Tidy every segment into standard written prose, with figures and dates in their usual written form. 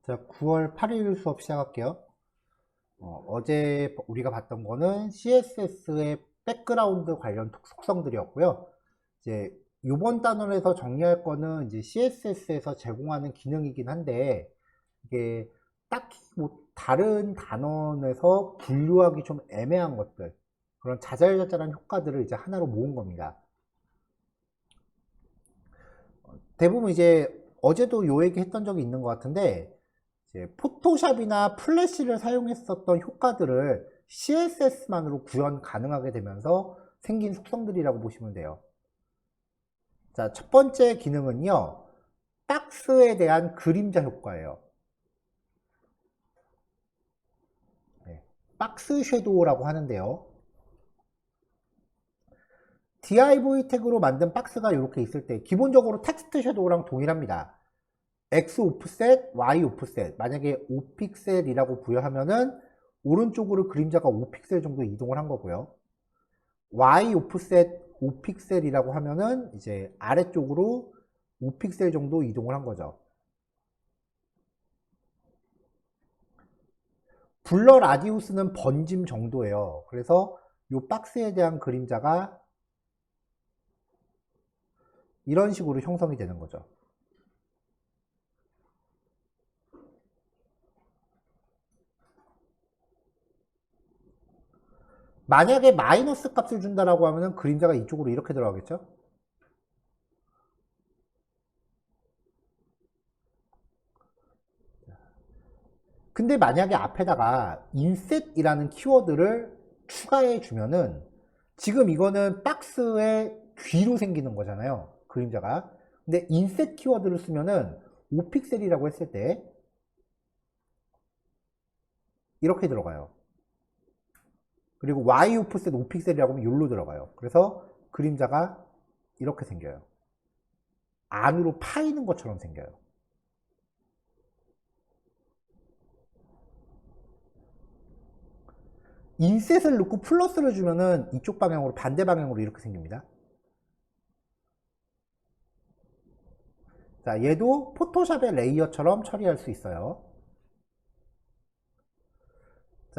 자, 9월 8일 수업 시작할게요. 어제 우리가 봤던 거는 CSS의 백그라운드 관련 속성들이었고요. 이제 이번 단원에서 정리할 거는 이제 CSS에서 제공하는 기능이긴 한데 이게 딱히 뭐 다른 단원에서 분류하기 좀 애매한 것들, 그런 자잘자잘한 효과들을 이제 하나로 모은 겁니다. 대부분 이제 어제도 요 얘기 했던 적이 있는 것 같은데 이제 포토샵이나 플래시를 사용했었던 효과들을 CSS만으로 구현 가능하게 되면서 생긴 속성들이라고 보시면 돼요. 자, 첫 번째 기능은요, 박스에 대한 그림자 효과예요. 네, 박스 섀도우라고 하는데요. div 태그로 만든 박스가 이렇게 있을 때 기본적으로 텍스트 섀도우랑 동일합니다. X 오프셋, Y 오프셋. 만약에 5픽셀이라고 부여하면은 오른쪽으로 그림자가 5픽셀 정도 이동을 한 거고요. Y 오프셋 5픽셀이라고 하면은 이제 아래쪽으로 5픽셀 정도 이동을 한 거죠. 블러 라디우스는 번짐 정도예요. 그래서 이 박스에 대한 그림자가 이런 식으로 형성이 되는 거죠. 만약에 마이너스 값을 준다라고 하면은 그림자가 이쪽으로 이렇게 들어가겠죠? 근데 만약에 앞에다가 inset이라는 키워드를 추가해 주면은 지금 이거는 박스의 뒤로 생기는 거잖아요. 그림자가. 근데 inset 키워드를 쓰면은 5픽셀이라고 했을 때 이렇게 들어가요. 그리고 y 오프셋 5픽셀이라고 하면 여기로 들어가요. 그래서 그림자가 이렇게 생겨요. 안으로 파이는 것처럼 생겨요. 인셋을 넣고 플러스를 주면은 이쪽 방향으로 반대 방향으로 이렇게 생깁니다. 자, 얘도 포토샵의 레이어처럼 처리할 수 있어요.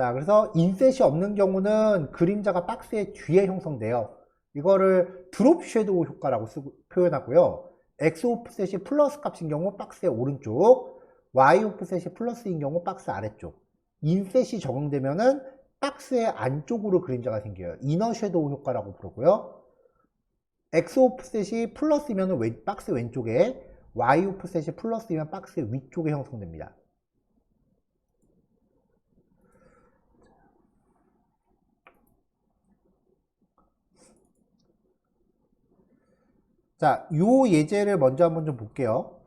자, 그래서 인셋이 없는 경우는 그림자가 박스의 뒤에 형성돼요. 이거를 드롭 섀도우 효과라고 표현하고요. X 오프셋이 플러스 값인 경우 박스의 오른쪽, Y 오프셋이 플러스인 경우 박스 아래쪽. 인셋이 적용되면은 박스의 안쪽으로 그림자가 생겨요. 이너 섀도우 효과라고 부르고요. X 오프셋이 플러스이면 박스 왼쪽에, Y 오프셋이 플러스이면 박스 위쪽에 형성됩니다. 자, 요 예제를 먼저 한번 좀 볼게요.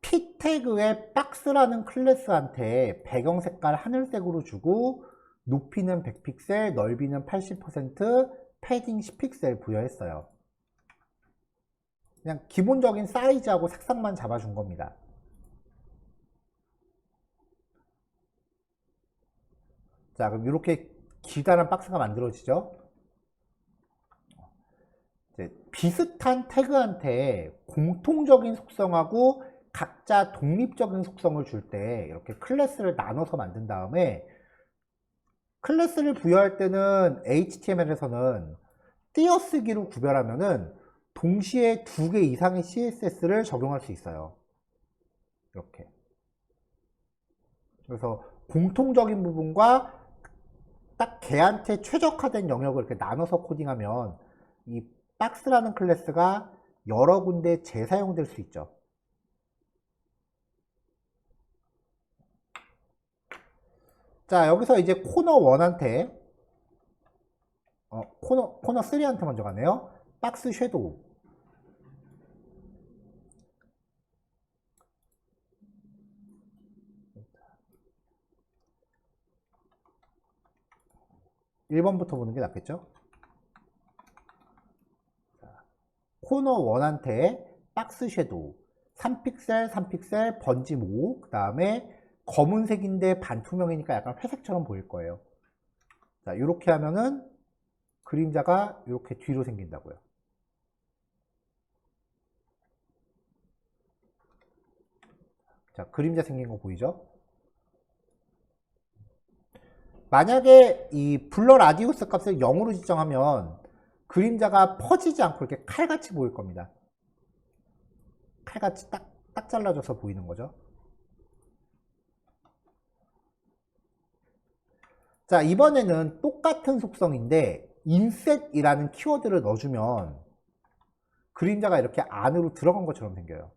P 태그의 박스라는 클래스한테 배경 색깔 하늘색으로 주고 높이는 100픽셀, 넓이는 80%, 패딩 10픽셀 부여했어요. 그냥 기본적인 사이즈하고 색상만 잡아준 겁니다. 자, 그럼 이렇게 기다란 박스가 만들어지죠. 이제 비슷한 태그한테 공통적인 속성하고 각자 독립적인 속성을 줄 때 이렇게 클래스를 나눠서 만든 다음에 클래스를 부여할 때는 HTML에서는 띄어쓰기로 구별하면은 동시에 2개 이상의 CSS를 적용할 수 있어요. 이렇게. 그래서 공통적인 부분과 딱 걔한테 최적화된 영역을 이렇게 나눠서 코딩하면 이 박스라는 클래스가 여러 군데 재사용될 수 있죠. 자, 여기서 이제 코너 1한테 코너 3한테 먼저 가네요. 박스 섀도우. (1번부터) 보는 게 낫겠죠? 코너 1한테 박스 섀도우. 3픽셀, 3픽셀, 번짐 5, 그 다음에 검은색인데 반투명이니까 약간 회색처럼 보일 거예요. 자, 이렇게 하면은 그림자가 이렇게 뒤로 생긴다고요. 자, 그림자 생긴 거 보이죠? 만약에 이 블러 라디우스 값을 0으로 지정하면 그림자가 퍼지지 않고 이렇게 칼같이 보일 겁니다. 칼같이 딱 잘라져서 보이는 거죠. 자, 이번에는 똑같은 속성인데 inset이라는 키워드를 넣어주면 그림자가 이렇게 안으로 들어간 것처럼 생겨요.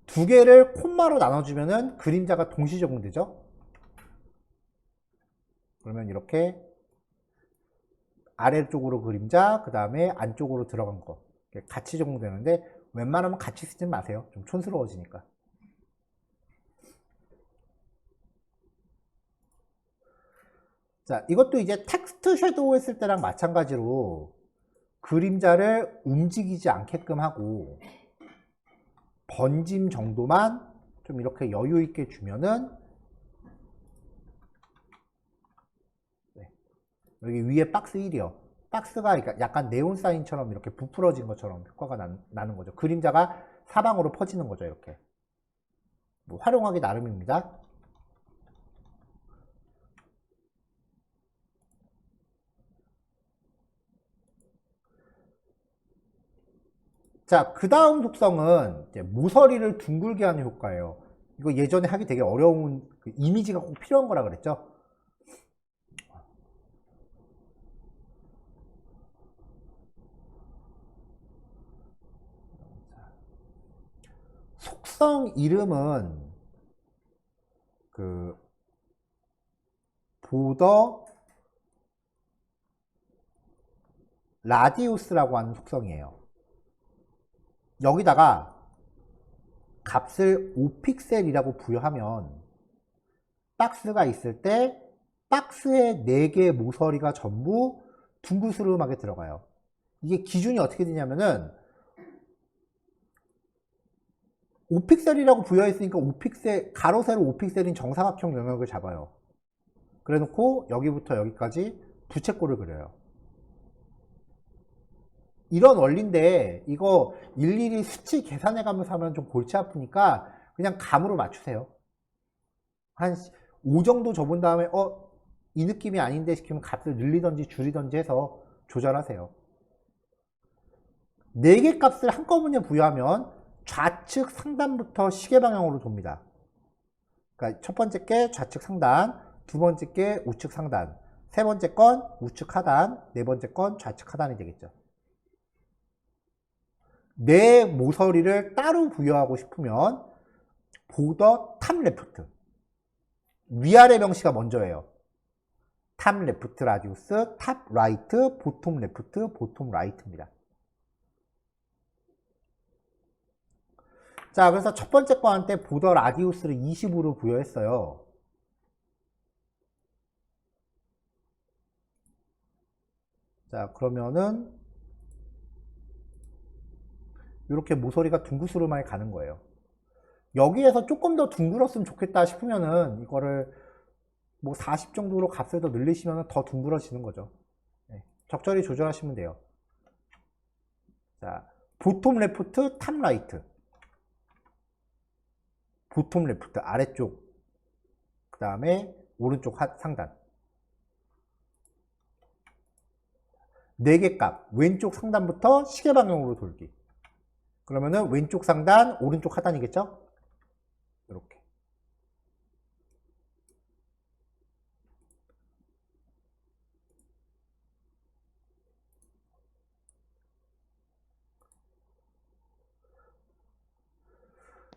두 개를 콤마로 나눠주면은 그림자가 동시 적용되죠. 그러면 이렇게 아래쪽으로 그림자, 그 다음에 안쪽으로 들어간 거 같이 적용되는데 웬만하면 같이 쓰지 마세요. 좀 촌스러워지니까. 자, 이것도 이제 텍스트 섀도우 했을 때랑 마찬가지로 그림자를 움직이지 않게끔 하고 번짐 정도만 좀 이렇게 여유 있게 주면은 여기 위에 박스 1이요. 박스가 약간 네온 사인처럼 이렇게 부풀어진 것처럼 효과가 나는 거죠. 그림자가 사방으로 퍼지는 거죠. 이렇게. 뭐 활용하기 나름입니다. 자, 그 다음 속성은 이제 모서리를 둥글게 하는 효과예요. 이거 예전에 하기 되게 어려운 그 이미지가 꼭 필요한 거라 그랬죠. 속성 이름은 그 보더 라디우스라고 하는 속성이에요. 여기다가 값을 5픽셀이라고 부여하면 박스가 있을 때 박스의 4개의 모서리가 전부 둥그스름하게 들어가요. 이게 기준이 어떻게 되냐면은 5픽셀이라고 부여했으니까 5픽셀, 가로 세로 5픽셀인 정사각형 영역을 잡아요. 그래 놓고 여기부터 여기까지 부채꼴을 그려요. 이런 원리인데 이거 일일이 수치 계산해 가면서 하면 좀 골치 아프니까 그냥 감으로 맞추세요. 한 5 정도 접은 다음에 이 느낌이 아닌데 시키면 값을 늘리던지 줄이던지 해서 조절하세요. 4개 값을 한꺼번에 부여하면 좌측 상단부터 시계 방향으로 돕니다. 그러니까 첫 번째 게 좌측 상단, 두 번째 게 우측 상단, 세 번째 건 우측 하단, 네 번째 건 좌측 하단이 되겠죠. 내 모서리를 따로 부여하고 싶으면 보더 탑 레프트, 위아래 명시가 먼저예요. 탑 레프트 라디우스, 탑 라이트, 보톰 레프트, 보톰 라이트입니다. 자, 그래서 첫 번째 거한테 보더 라디우스를 20으로 부여했어요. 자, 그러면은 이렇게 모서리가 둥그스름하게 가는 거예요. 여기에서 조금 더 둥글었으면 좋겠다 싶으면은 이거를 뭐 40 정도로 값을 더 늘리시면 더 둥글어지는 거죠. 네, 적절히 조절하시면 돼요. 자, 보톰 레프트, 탑 라이트. 보톰 레프트 아래쪽, 그 다음에 오른쪽 상단. 4개 값, 왼쪽 상단부터 시계 방향으로 돌기. 그러면은 왼쪽 상단, 오른쪽 하단이겠죠? 이렇게.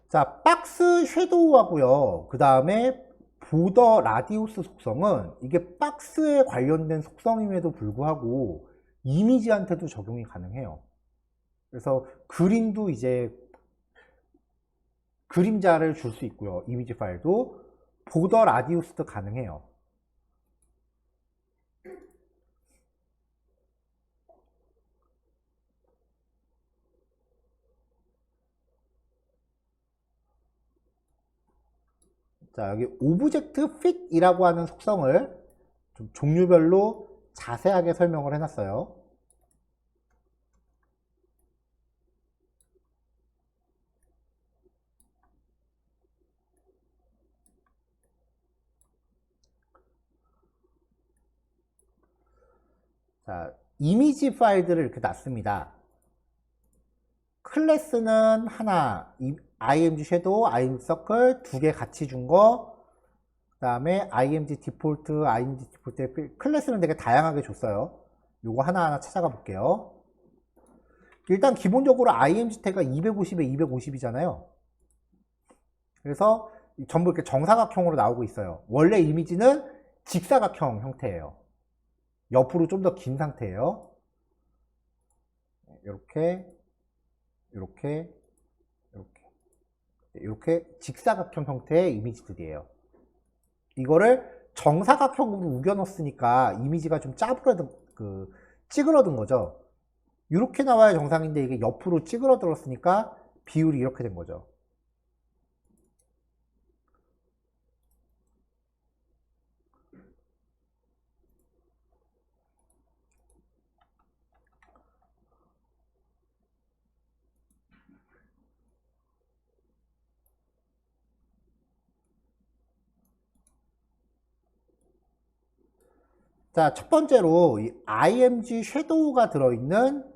자, 박스 섀도우하고요. 그 다음에 보더 라디우스 속성은 이게 박스에 관련된 속성임에도 불구하고 이미지한테도 적용이 가능해요. 그래서 그림도 이제 그림자를 줄 수 있고요. 이미지 파일도 보더 라디우스도 가능해요. 자, 여기 오브젝트 핏이라고 하는 속성을 좀 종류별로 자세하게 설명을 해놨어요. 자, 이미지 파일들을 이렇게 놨습니다. 클래스는 하나, img 섀도우, img 서클 두 개 같이 준 거, 그 다음에 img 디폴트, img 디폴트, 클래스는 되게 다양하게 줬어요. 요거 하나하나 찾아가 볼게요. 일단 기본적으로 img 태가 250에 250이잖아요. 그래서 전부 이렇게 정사각형으로 나오고 있어요. 원래 이미지는 직사각형 형태예요. 옆으로 좀 더 긴 상태예요. 이렇게, 이렇게, 이렇게, 이렇게 직사각형 형태의 이미지들이에요. 이거를 정사각형으로 우겨 넣었으니까 이미지가 좀 찌그러든 거죠. 이렇게 나와야 정상인데 이게 옆으로 찌그러들었으니까 비율이 이렇게 된 거죠. 자, 첫 번째로 이 img 섀도우가 들어있는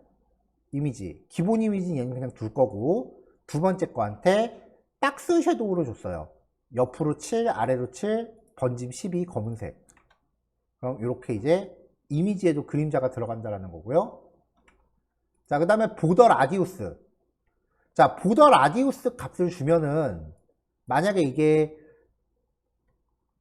이미지, 기본 이미지는 얘는 그냥 둘 거고, 두 번째 거한테 박스 섀도우를 줬어요. 옆으로 7, 아래로 7, 번짐 12, 검은색. 그럼 이렇게 이제 이미지에도 그림자가 들어간다는 거고요. 자, 그 다음에 보더 라디우스. 자, 보더 라디우스 값을 주면은 만약에 이게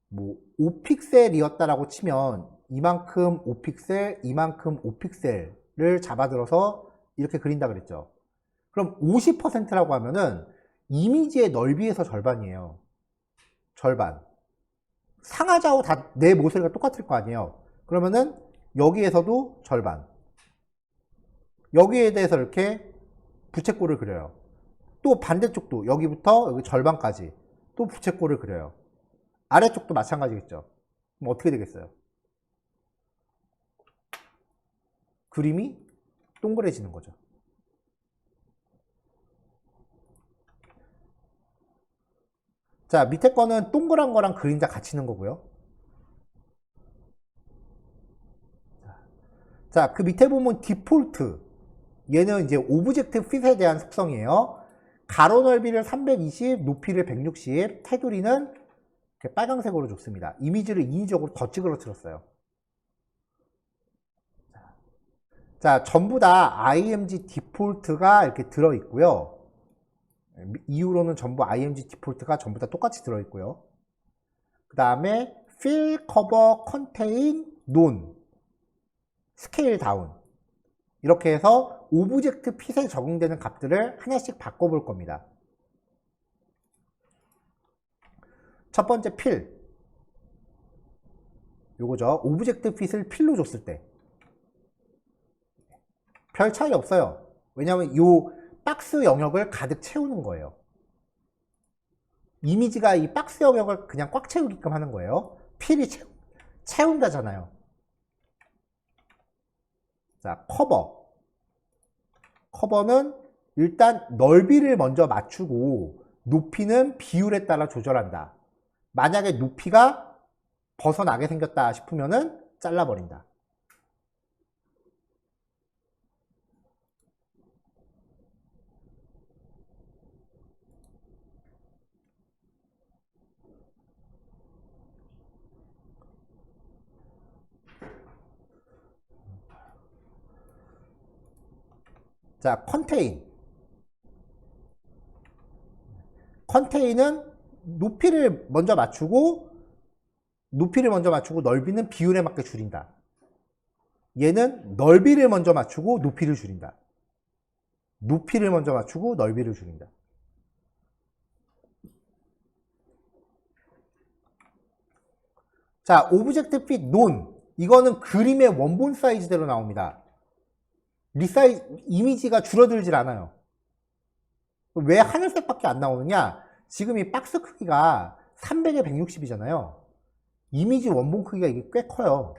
뭐 5픽셀이었다라고 치면 이만큼 5픽셀, 이만큼 5픽셀을 잡아들어서 이렇게 그린다 그랬죠. 그럼 50%라고 하면은 이미지의 넓이에서 절반이에요. 절반. 상하좌우 다 내 모서리가 똑같을 거 아니에요. 그러면은 여기에서도 절반. 여기에 대해서 이렇게 부채꼴을 그려요. 또 반대쪽도 여기부터 여기 절반까지 또 부채꼴을 그려요. 아래쪽도 마찬가지겠죠. 그럼 어떻게 되겠어요? 그림이 동그래지는 거죠. 자, 밑에 거는 동그란 거랑 그림자 같이 있는 거고요. 자, 그 밑에 보면 디폴트. 얘는 이제 오브젝트 핏에 대한 속성이에요. 가로 넓이를 320, 높이를 160, 테두리는 이렇게 빨강색으로 줬습니다. 이미지를 인위적으로 더 찌그러뜨렸어요. 자, 전부 다 img 디폴트가 이렇게 들어있고요. 이후로는 전부 img 디폴트가 전부 다 똑같이 들어있고요. 그 다음에 fill, cover, contain, none, scale down 이렇게 해서 오브젝트 핏에 적용되는 값들을 하나씩 바꿔볼 겁니다. 첫 번째 fill 요거죠. 오브젝트 핏을 필로 줬을 때 별 차이 없어요. 왜냐하면 이 박스 영역을 가득 채우는 거예요. 이미지가 이 박스 영역을 그냥 꽉 채우게끔 하는 거예요. 필이 채운다잖아요. 자, 커버는 일단 넓이를 먼저 맞추고 높이는 비율에 따라 조절한다. 만약에 높이가 벗어나게 생겼다 싶으면은 잘라버린다. 자, 컨테인은 높이를 먼저 맞추고 넓이는 비율에 맞게 줄인다. 얘는 넓이를 먼저 맞추고 높이를 줄인다. 높이를 먼저 맞추고 넓이를 줄인다. 자, 오브젝트 핏 논. 이거는 그림의 원본 사이즈대로 나옵니다. 이미지가 줄어들질 않아요. 왜 하늘색밖에 안 나오느냐? 지금 이 박스 크기가 300에 160이잖아요. 이미지 원본 크기가 이게 꽤 커요.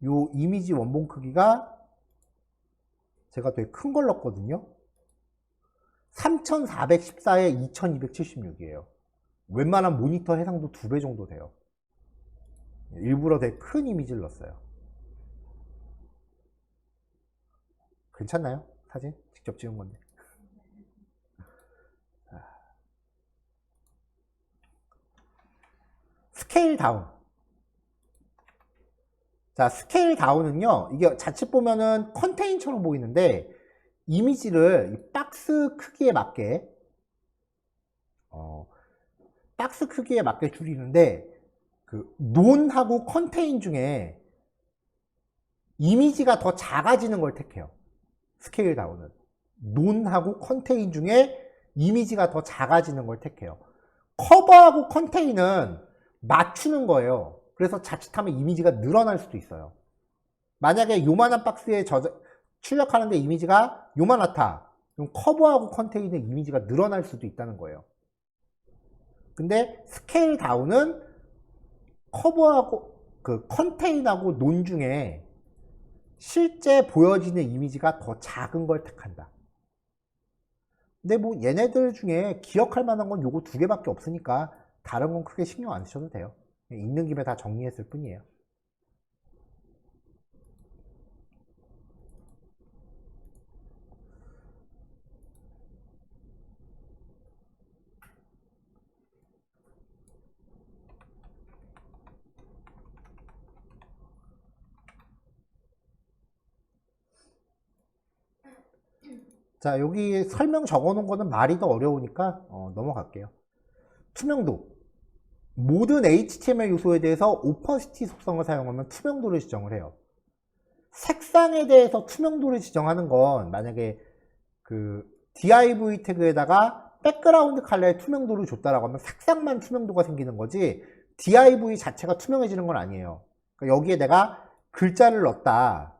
요 이미지 원본 크기가 제가 되게 큰 걸 넣었거든요. 3414에 2276이에요. 웬만한 모니터 해상도 2배 정도 돼요. 일부러 되게 큰 이미지를 넣었어요. 괜찮나요? 사진? 직접 찍은 건데. 스케일 다운. 자, 스케일 다운은요, 이게 자칫 보면은 컨테인처럼 보이는데, 이미지를 이 박스 크기에 맞게, 박스 크기에 맞게 줄이는데, 그, 논하고 컨테인 중에 이미지가 더 작아지는 걸 택해요. 스케일 다운은. 논하고 컨테인 중에 이미지가 더 작아지는 걸 택해요. 커버하고 컨테인은 맞추는 거예요. 그래서 자칫하면 이미지가 늘어날 수도 있어요. 만약에 요만한 박스에 출력하는데 이미지가 요만하다. 그럼 커버하고 컨테인의 이미지가 늘어날 수도 있다는 거예요. 근데 스케일 다운은 커버하고 그 컨테인하고 논 중에 실제 보여지는 이미지가 더 작은 걸 택한다. 근데 뭐 얘네들 중에 기억할 만한 건 요거 2개밖에 없으니까 다른 건 크게 신경 안 쓰셔도 돼요. 있는 김에 다 정리했을 뿐이에요. 자, 여기 설명 적어 놓은 거는 말이 더 어려우니까 넘어갈게요. 투명도. 모든 HTML 요소에 대해서 오퍼시티 속성을 사용하면 투명도를 지정을 해요. 색상에 대해서 투명도를 지정하는 건 만약에 그 div 태그에다가 백그라운드 컬러의 투명도를 줬다라고 하면 색상만 투명도가 생기는 거지 div 자체가 투명해지는 건 아니에요. 그러니까 여기에 내가 글자를 넣었다.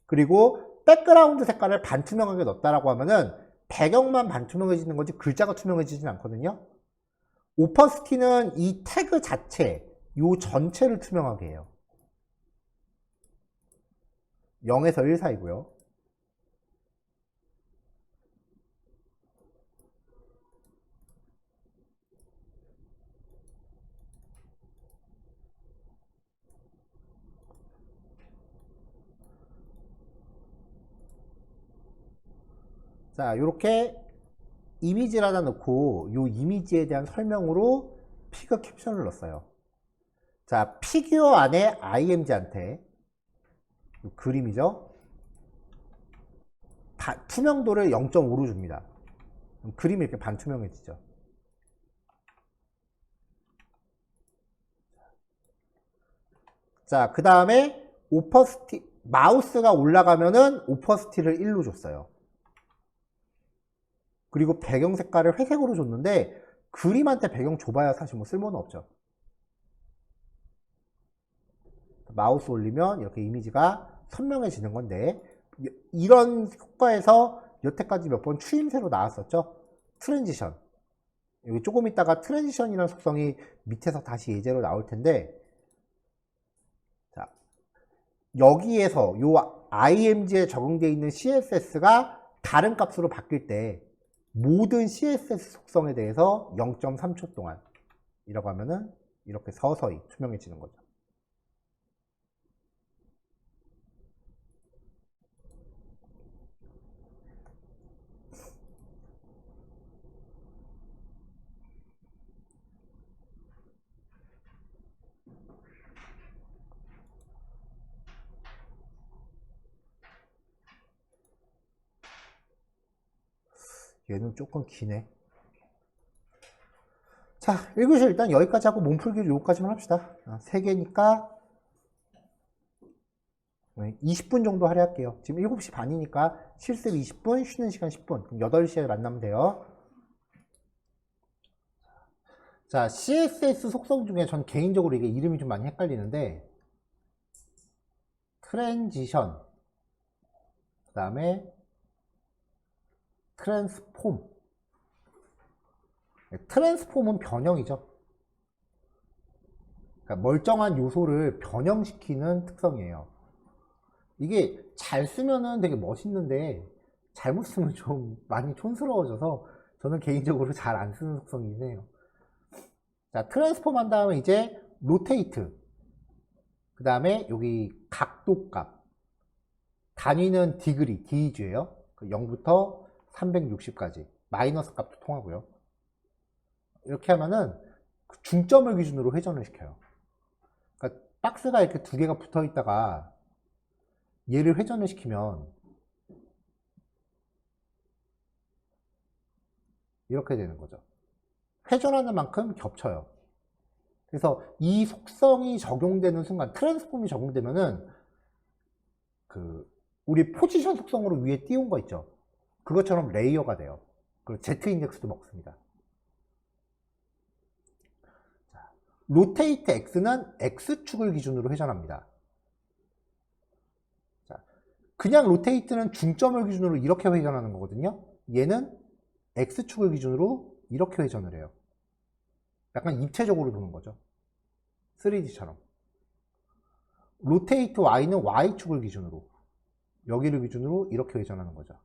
그리고 백그라운드 색깔을 반투명하게 넣었다라고 하면은 배경만 반투명해지는 거지 글자가 투명해지진 않거든요. 오퍼시티는 이 태그 자체, 요 전체를 투명하게 해요. 0에서 1 사이고요. 자, 요렇게 이미지를 하나 넣고 요 이미지에 대한 설명으로 피규어 캡션을 넣었어요. 자, 피규어 안에 img한테 그림이죠. 투명도를 0.5로 줍니다. 그럼 그림이 이렇게 반투명해지죠. 자, 그 다음에 오퍼시티, 마우스가 올라가면은 오퍼시티를 1로 줬어요. 그리고 배경 색깔을 회색으로 줬는데 그림한테 배경 줘봐야 사실 뭐 쓸모는 없죠. 마우스 올리면 이렇게 이미지가 선명해지는 건데 이런 효과에서 여태까지 몇 번 추임새로 나왔었죠. 트랜지션. 여기 조금 있다가 트랜지션이라는 속성이 밑에서 다시 예제로 나올 텐데 자, 여기에서 요 img에 적용되어 있는 css가 다른 값으로 바뀔 때 모든 css 속성에 대해서 0.3초 동안 이라고 하면은 이렇게 서서히 투명해지는 거죠. 얘는 조금 기네. 자, 1교시 일단 여기까지 하고 몸풀기를 여기까지만 합시다. 3개니까 20분 정도 할애할게요. 지금 7시 반이니까 실습 20분, 쉬는 시간 10분. 그럼 8시에 만나면 돼요. 자, CSS 속성 중에 전 개인적으로 이게 이름이 좀 많이 헷갈리는데 트랜지션 그 다음에 트랜스폼. 트랜스폼은 변형이죠. 그러니까 멀쩡한 요소를 변형시키는 특성이에요. 이게 잘 쓰면은 되게 멋있는데 잘못 쓰면 좀 많이 촌스러워져서 저는 개인적으로 잘 안 쓰는 속성이긴 해요. 자, 트랜스폼 한 다음에 이제 로테이트. 그 다음에 여기 각도값. 단위는 디그리, DEG예요. 0부터 360까지. 마이너스 값도 통하고요. 이렇게 하면은 중점을 기준으로 회전을 시켜요. 그러니까 박스가 이렇게 두 개가 붙어 있다가 얘를 회전을 시키면 이렇게 되는 거죠. 회전하는 만큼 겹쳐요. 그래서 이 속성이 적용되는 순간, 트랜스폼이 적용되면은 우리 포지션 속성으로 위에 띄운 거 있죠. 그것처럼 레이어가 돼요. 그리고 Z 인덱스도 먹습니다. 자, 로테이트 X는 X축을 기준으로 회전합니다. 자, 그냥 로테이트는 중점을 기준으로 이렇게 회전하는 거거든요. 얘는 X축을 기준으로 이렇게 회전을 해요. 약간 입체적으로 도는 거죠. 3D처럼. 로테이트 Y는 Y축을 기준으로, 여기를 기준으로 이렇게 회전하는 거죠.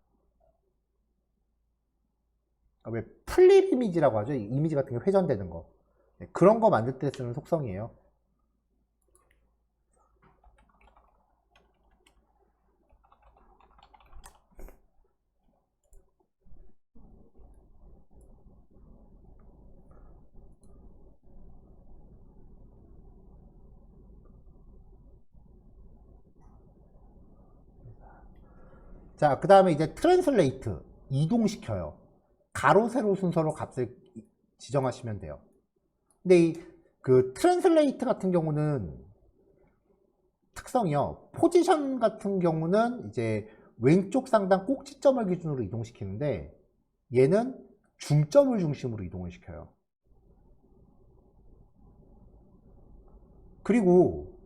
왜 플립 이미지라고 하죠? 이미지 같은 게 회전되는 거. 그런 거 만들 때 쓰는 속성이에요. 자, 그 다음에 이제 트랜슬레이트, 이동시켜요. 가로, 세로 순서로 값을 지정하시면 돼요. 근데 이 트랜슬레이트 같은 경우는 특성이요. 포지션 같은 경우는 이제 왼쪽 상단 꼭지점을 기준으로 이동시키는데 얘는 중점을 중심으로 이동을 시켜요. 그리고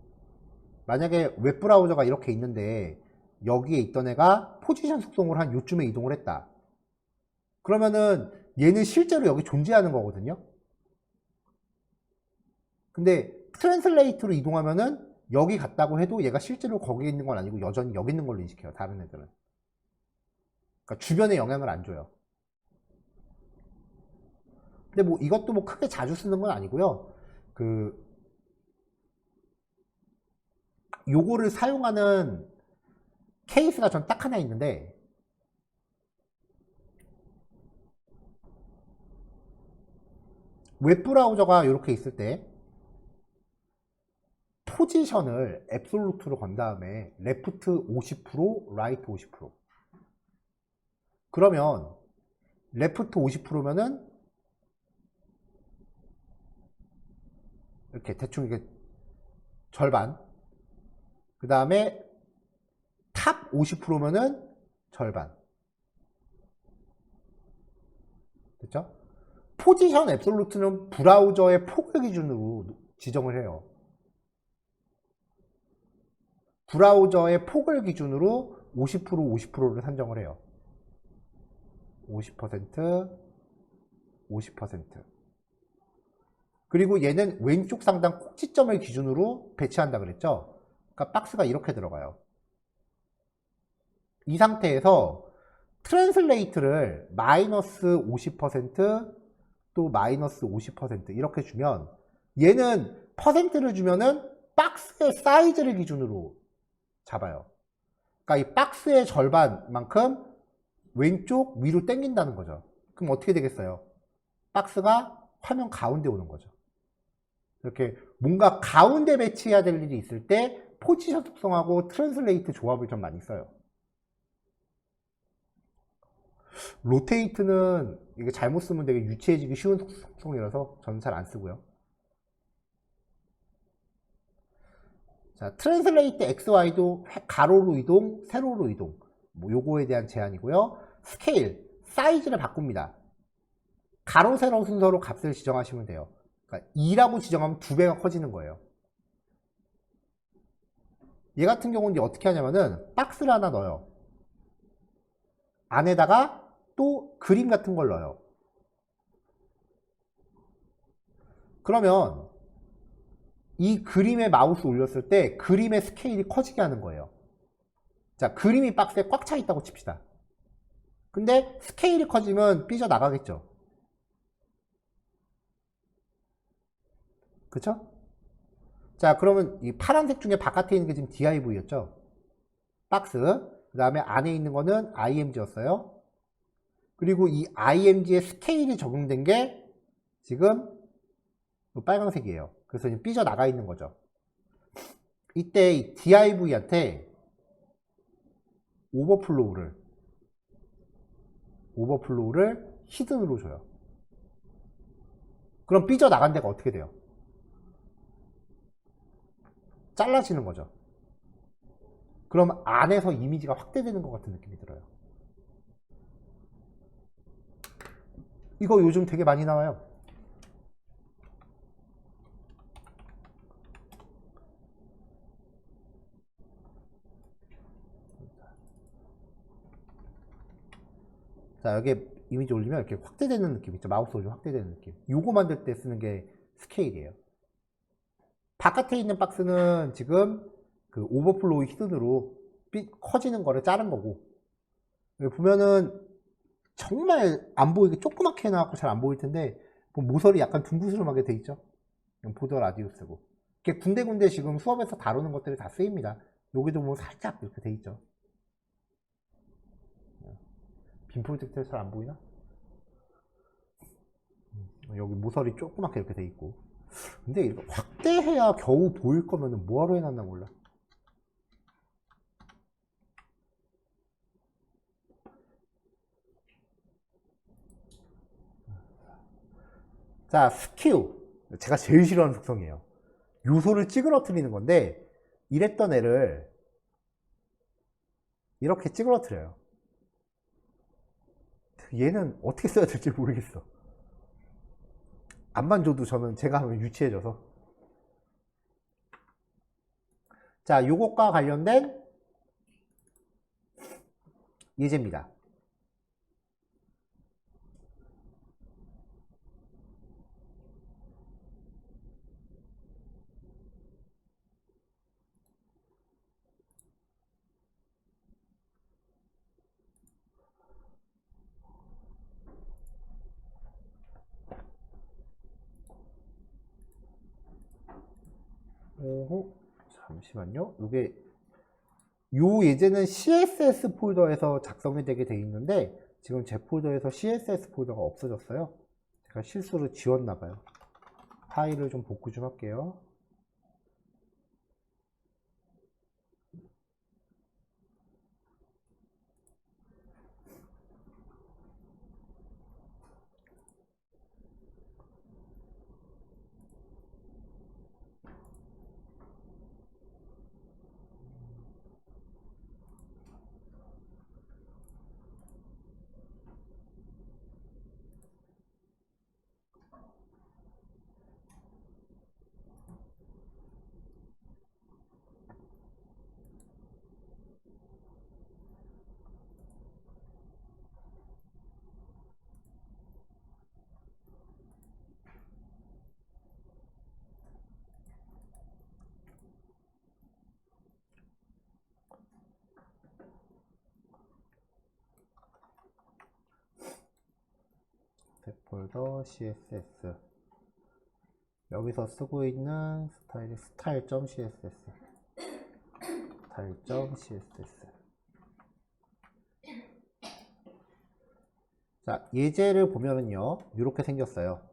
만약에 웹브라우저가 이렇게 있는데 여기에 있던 애가 포지션 속성으로 한 요쯤에 이동을 했다. 그러면은 얘는 실제로 여기 존재하는 거거든요. 근데 트랜슬레이트로 이동하면은 여기 갔다고 해도 얘가 실제로 거기에 있는 건 아니고 여전히 여기 있는 걸로 인식해요. 다른 애들은. 그러니까 주변에 영향을 안 줘요. 근데 뭐 이것도 뭐 크게 자주 쓰는 건 아니고요. 요거를 사용하는 케이스가 전 딱 하나 있는데 웹브라우저가 이렇게 있을 때 포지션을 앱솔루트로 건 다음에 레프트 50%, 라이트 50%. 그러면 레프트 50%면은 이렇게 대충 이게 절반. 그 다음에 탑 50%면은 절반. 됐죠? 포지션 앱솔루트는 브라우저의 폭을 기준으로 지정을 해요. 브라우저의 폭을 기준으로 50%, 50%를 산정을 해요. 50%, 50%. 그리고 얘는 왼쪽 상단 꼭지점을 기준으로 배치한다 그랬죠? 그러니까 박스가 이렇게 들어가요. 이 상태에서 트랜슬레이트를 마이너스 50%, 또 마이너스 50% 이렇게 주면 얘는 퍼센트를 주면은 박스의 사이즈를 기준으로 잡아요. 그러니까 이 박스의 절반만큼 왼쪽 위로 당긴다는 거죠. 그럼 어떻게 되겠어요? 박스가 화면 가운데 오는 거죠. 이렇게 뭔가 가운데 배치해야 될 일이 있을 때 포지션 특성하고 트랜슬레이트 조합을 좀 많이 써요. 로테이트는 이게 잘못 쓰면 되게 유치해지기 쉬운 속성이라서 저는 잘 안 쓰고요. 자, 트랜슬레이트 XY도 가로로 이동, 세로로 이동. 뭐 요거에 대한 제한이고요. 스케일, 사이즈를 바꿉니다. 가로, 세로 순서로 값을 지정하시면 돼요. 그러니까 2라고 지정하면 2배가 커지는 거예요. 얘 같은 경우는 어떻게 하냐면은 박스를 하나 넣어요. 안에다가 또 그림 같은 걸 넣어요. 그러면 이 그림에 마우스 올렸을 때 그림의 스케일이 커지게 하는 거예요. 자, 그림이 박스에 꽉 차 있다고 칩시다. 근데 스케일이 커지면 삐져나가겠죠. 그쵸? 자, 그러면 이 파란색 중에 바깥에 있는 게 지금 DIV였죠? 박스. 그 다음에 안에 있는 거는 IMG였어요. 그리고 이 IMG의 스케일이 적용된 게 지금 빨간색이에요. 그래서 지금 삐져나가 있는 거죠. 이때 이 DIV한테 오버플로우를 히든으로 줘요. 그럼 삐져나간 데가 어떻게 돼요? 잘라지는 거죠. 그럼 안에서 이미지가 확대되는 것 같은 느낌이 들어요. 이거 요즘 되게 많이 나와요. 자, 여기에 이미지 올리면 이렇게 확대되는 느낌 있죠. 마우스 올리면 확대되는 느낌. 요거 만들 때 쓰는 게 스케일이에요. 바깥에 있는 박스는 지금 그 오버플로우 히든으로 커지는 거를 자른 거고, 여기 보면은 정말 안 보이게 조그맣게 해놔갖고 잘 안 보일 텐데 모서리 약간 둥그스름하게 돼 있죠. 보더 라디우스고, 이렇게 군데군데 지금 수업에서 다루는 것들이 다 쓰입니다. 여기도 보면 살짝 이렇게 돼 있죠. 빔 프로젝트에서 잘 안 보이나? 여기 모서리 조그맣게 이렇게 돼 있고. 근데 이거 확대해야 겨우 보일 거면 뭐하러 해놨나 몰라. 자, 스큐. 제가 제일 싫어하는 속성이에요. 요소를 찌그러뜨리는 건데, 이랬던 애를 이렇게 찌그러뜨려요. 얘는 어떻게 써야 될지 모르겠어. 안만 줘도 저는 제가 하면 유치해져서. 자, 요것과 관련된 예제입니다. 오호, 잠시만요. 요 예제는 CSS 폴더에서 작성이 되게 돼 있는데 지금 제 폴더에서 CSS 폴더가 없어졌어요. 제가 실수로 지웠나 봐요. 파일을 좀 복구 좀 할게요. 폴더 CSS, 여기서 쓰고 있는 스타일이 style.css, style.css. 자, 예제를 보면은요, 이렇게 생겼어요.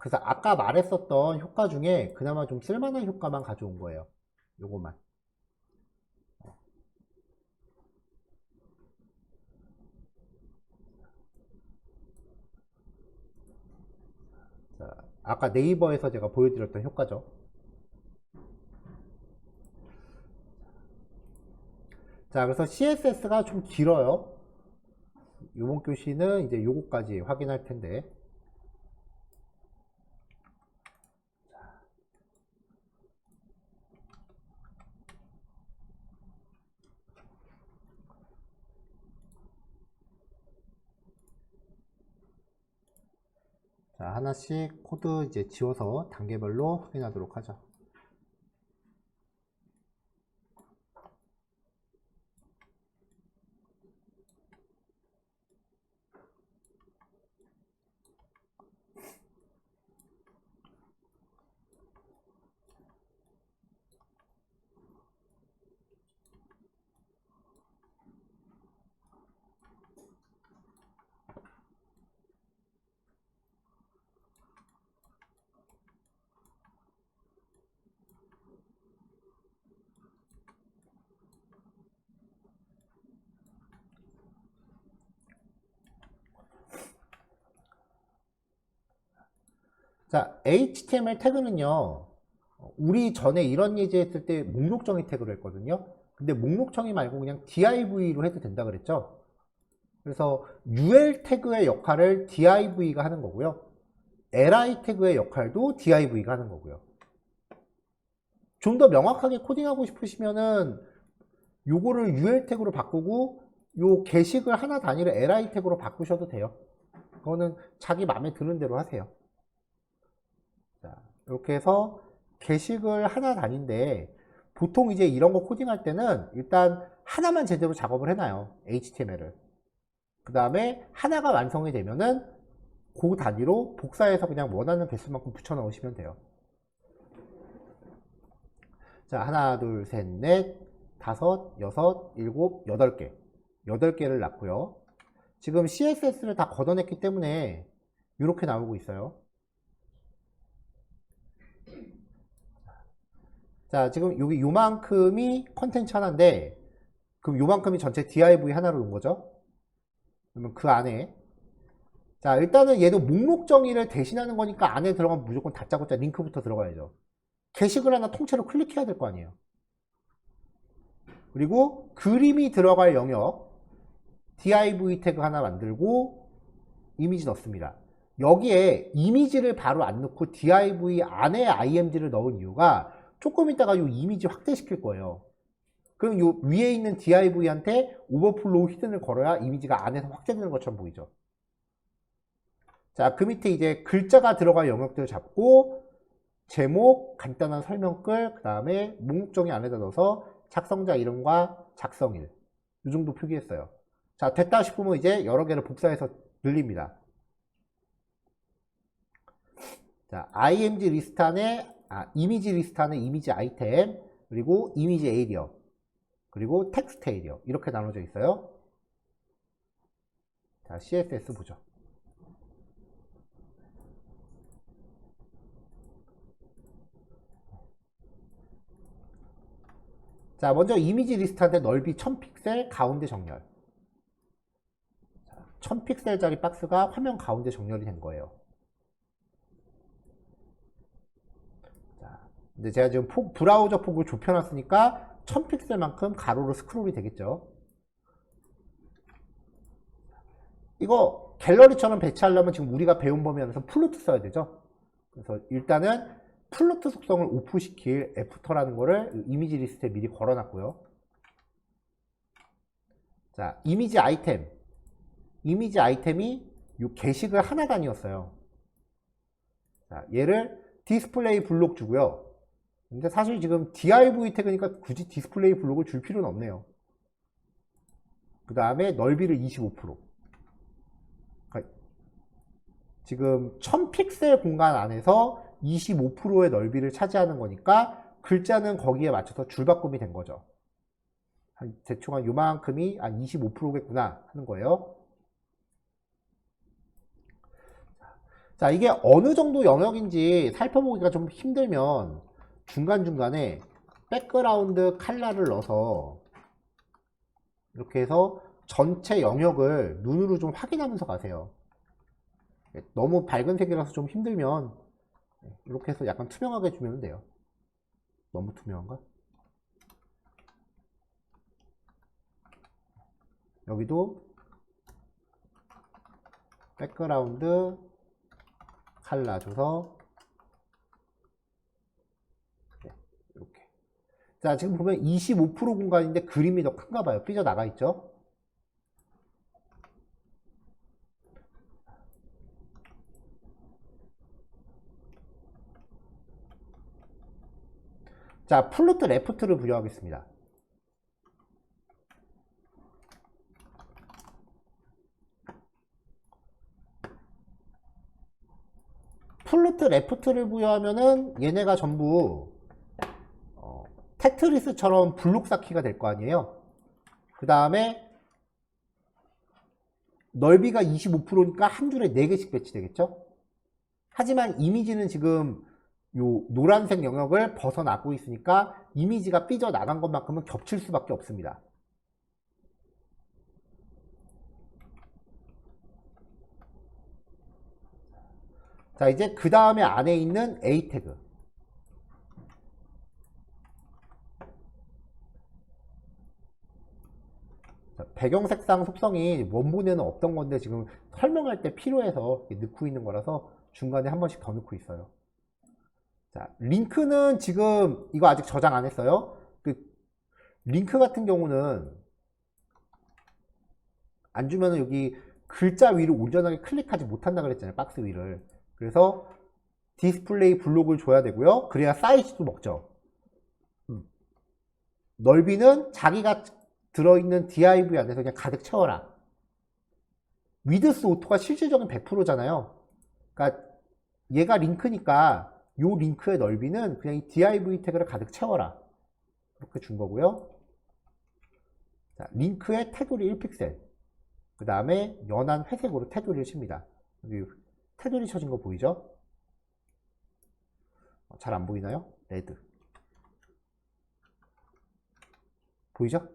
그래서 아까 말했었던 효과 중에 그나마 좀 쓸만한 효과만 가져온 거예요. 요거만. 자, 아까 네이버에서 제가 보여드렸던 효과죠. 자, 그래서 CSS가 좀 길어요. 이번 교시는 이제 요거까지 확인할 텐데. 자, 하나씩 코드 이제 지워서 단계별로 확인하도록 하죠. 자, HTML 태그는요, 우리 전에 이런 예제 했을 때 목록정의 태그로 했거든요. 근데 목록정의 말고 그냥 div로 해도 된다 그랬죠. 그래서 UL 태그의 역할을 div가 하는 거고요. li 태그의 역할도 div가 하는 거고요. 좀 더 명확하게 코딩하고 싶으시면은 요거를 UL 태그로 바꾸고 요 게시글 하나 단위를 li 태그로 바꾸셔도 돼요. 그거는 자기 마음에 드는 대로 하세요. 자, 이렇게 해서 게시글 하나 단위인데 보통 이제 이런 거 코딩할 때는 일단 하나만 제대로 작업을 해놔요. HTML을. 그 다음에 하나가 완성이 되면은 그 단위로 복사해서 그냥 원하는 개수만큼 붙여 넣으시면 돼요. 자, 하나, 둘, 셋, 넷, 다섯, 여섯, 일곱, 여덟 개. 8개를 놨고요. 지금 CSS를 다 걷어냈기 때문에 이렇게 나오고 있어요. 자, 지금 여기 요만큼이 컨텐츠 하나인데 그럼 요만큼이 전체 div 하나로 놓은 거죠. 그러면 그 안에 자, 일단은 얘도 목록 정의를 대신하는 거니까 안에 들어가면 무조건 다짜고짜 링크부터 들어가야죠. 게시글 하나 통째로 클릭해야 될 거 아니에요. 그리고 그림이 들어갈 영역 div 태그 하나 만들고 이미지 넣습니다. 여기에 이미지를 바로 안 넣고 div 안에 img를 넣은 이유가 조금 있다가 이 이미지 확대시킬 거예요. 그럼 요 위에 있는 div한테 오버플로우 히든을 걸어야 이미지가 안에서 확대되는 것처럼 보이죠. 자, 그 밑에 이제 글자가 들어갈 영역들을 잡고 제목, 간단한 설명글, 그 다음에 목록정의 안에다 넣어서 작성자 이름과 작성일 이 정도 표기했어요. 자, 됐다 싶으면 이제 여러 개를 복사해서 늘립니다. 자, img 리스트 안에 이미지 리스트 안에 이미지 아이템, 그리고 이미지 에리어, 그리고 텍스트 에리어 이렇게 나눠져 있어요. 자, CSS 보죠. 자, 먼저 이미지 리스트한테 넓이 1000픽셀 가운데 정렬. 1000픽셀짜리 박스가 화면 가운데 정렬이 된 거예요. 자, 근데 제가 지금 브라우저 폭을 좁혀놨으니까 1000픽셀만큼 가로로 스크롤이 되겠죠. 이거 갤러리처럼 배치하려면 지금 우리가 배운 범위 안에서 플루트 써야 되죠. 그래서 일단은 플루트 속성을 오프시킬 애프터라는 거를 이미지 리스트에 미리 걸어놨고요. 자, 이미지 아이템. 이미지 아이템이 이 게시글 하나 단위였어요. 자, 얘를 디스플레이 블록 주고요. 근데 사실 지금 div 태그니까 굳이 디스플레이 블록을 줄 필요는 없네요. 그 다음에 넓이를 25%. 그러니까 지금 1000픽셀 공간 안에서 25%의 넓이를 차지하는 거니까 글자는 거기에 맞춰서 줄바꿈이 된 거죠. 대충 한 요만큼이 한 25%겠구나 하는 거예요. 자, 이게 어느 정도 영역인지 살펴보기가 좀 힘들면 중간중간에 백그라운드 컬러를 넣어서 이렇게 해서 전체 영역을 눈으로 좀 확인하면서 가세요. 너무 밝은 색이라서 좀 힘들면 이렇게 해서 약간 투명하게 주면 돼요. 너무 투명한가? 여기도 백그라운드 컬러 줘서 이렇게. 자, 지금 보면 25% 공간인데 그림이 더 큰가 봐요. 삐져나가 있죠? 자, 플루트 레프트를 부여하겠습니다. 플루트 레프트를 부여하면은 얘네가 전부 테트리스처럼 블록 쌓기가 될 거 아니에요. 그 다음에 넓이가 25%니까 한 줄에 4개씩 배치되겠죠. 하지만 이미지는 지금 요 노란색 영역을 벗어나고 있으니까 이미지가 삐져나간 것만큼은 겹칠 수밖에 없습니다. 자, 이제 그 다음에 안에 있는 A 태그. 자, 배경 색상 속성이 원본에는 없던 건데 지금 설명할 때 필요해서 넣고 있는 거라서 중간에 한 번씩 더 넣고 있어요. 자, 링크는 지금 이거 아직 저장 안 했어요. 그 링크 같은 경우는 안 주면은 여기 글자 위를 온전하게 클릭하지 못한다 그랬잖아요. 박스 위를. 그래서 디스플레이 블록을 줘야 되고요. 그래야 사이즈도 먹죠. 넓이는 자기가 들어있는 div 안에서 그냥 가득 채워라. 위드스 오토가 실질적인 100%잖아요. 그러니까 얘가 링크니까 요 링크의 넓이는 그냥 이 div 태그를 가득 채워라. 그렇게 준 거고요. 자, 링크의 테두리 1픽셀. 그 다음에 연한 회색으로 테두리를 칩니다. 여기 테두리 쳐진 거 보이죠? 잘 안 보이나요? 레드. 보이죠?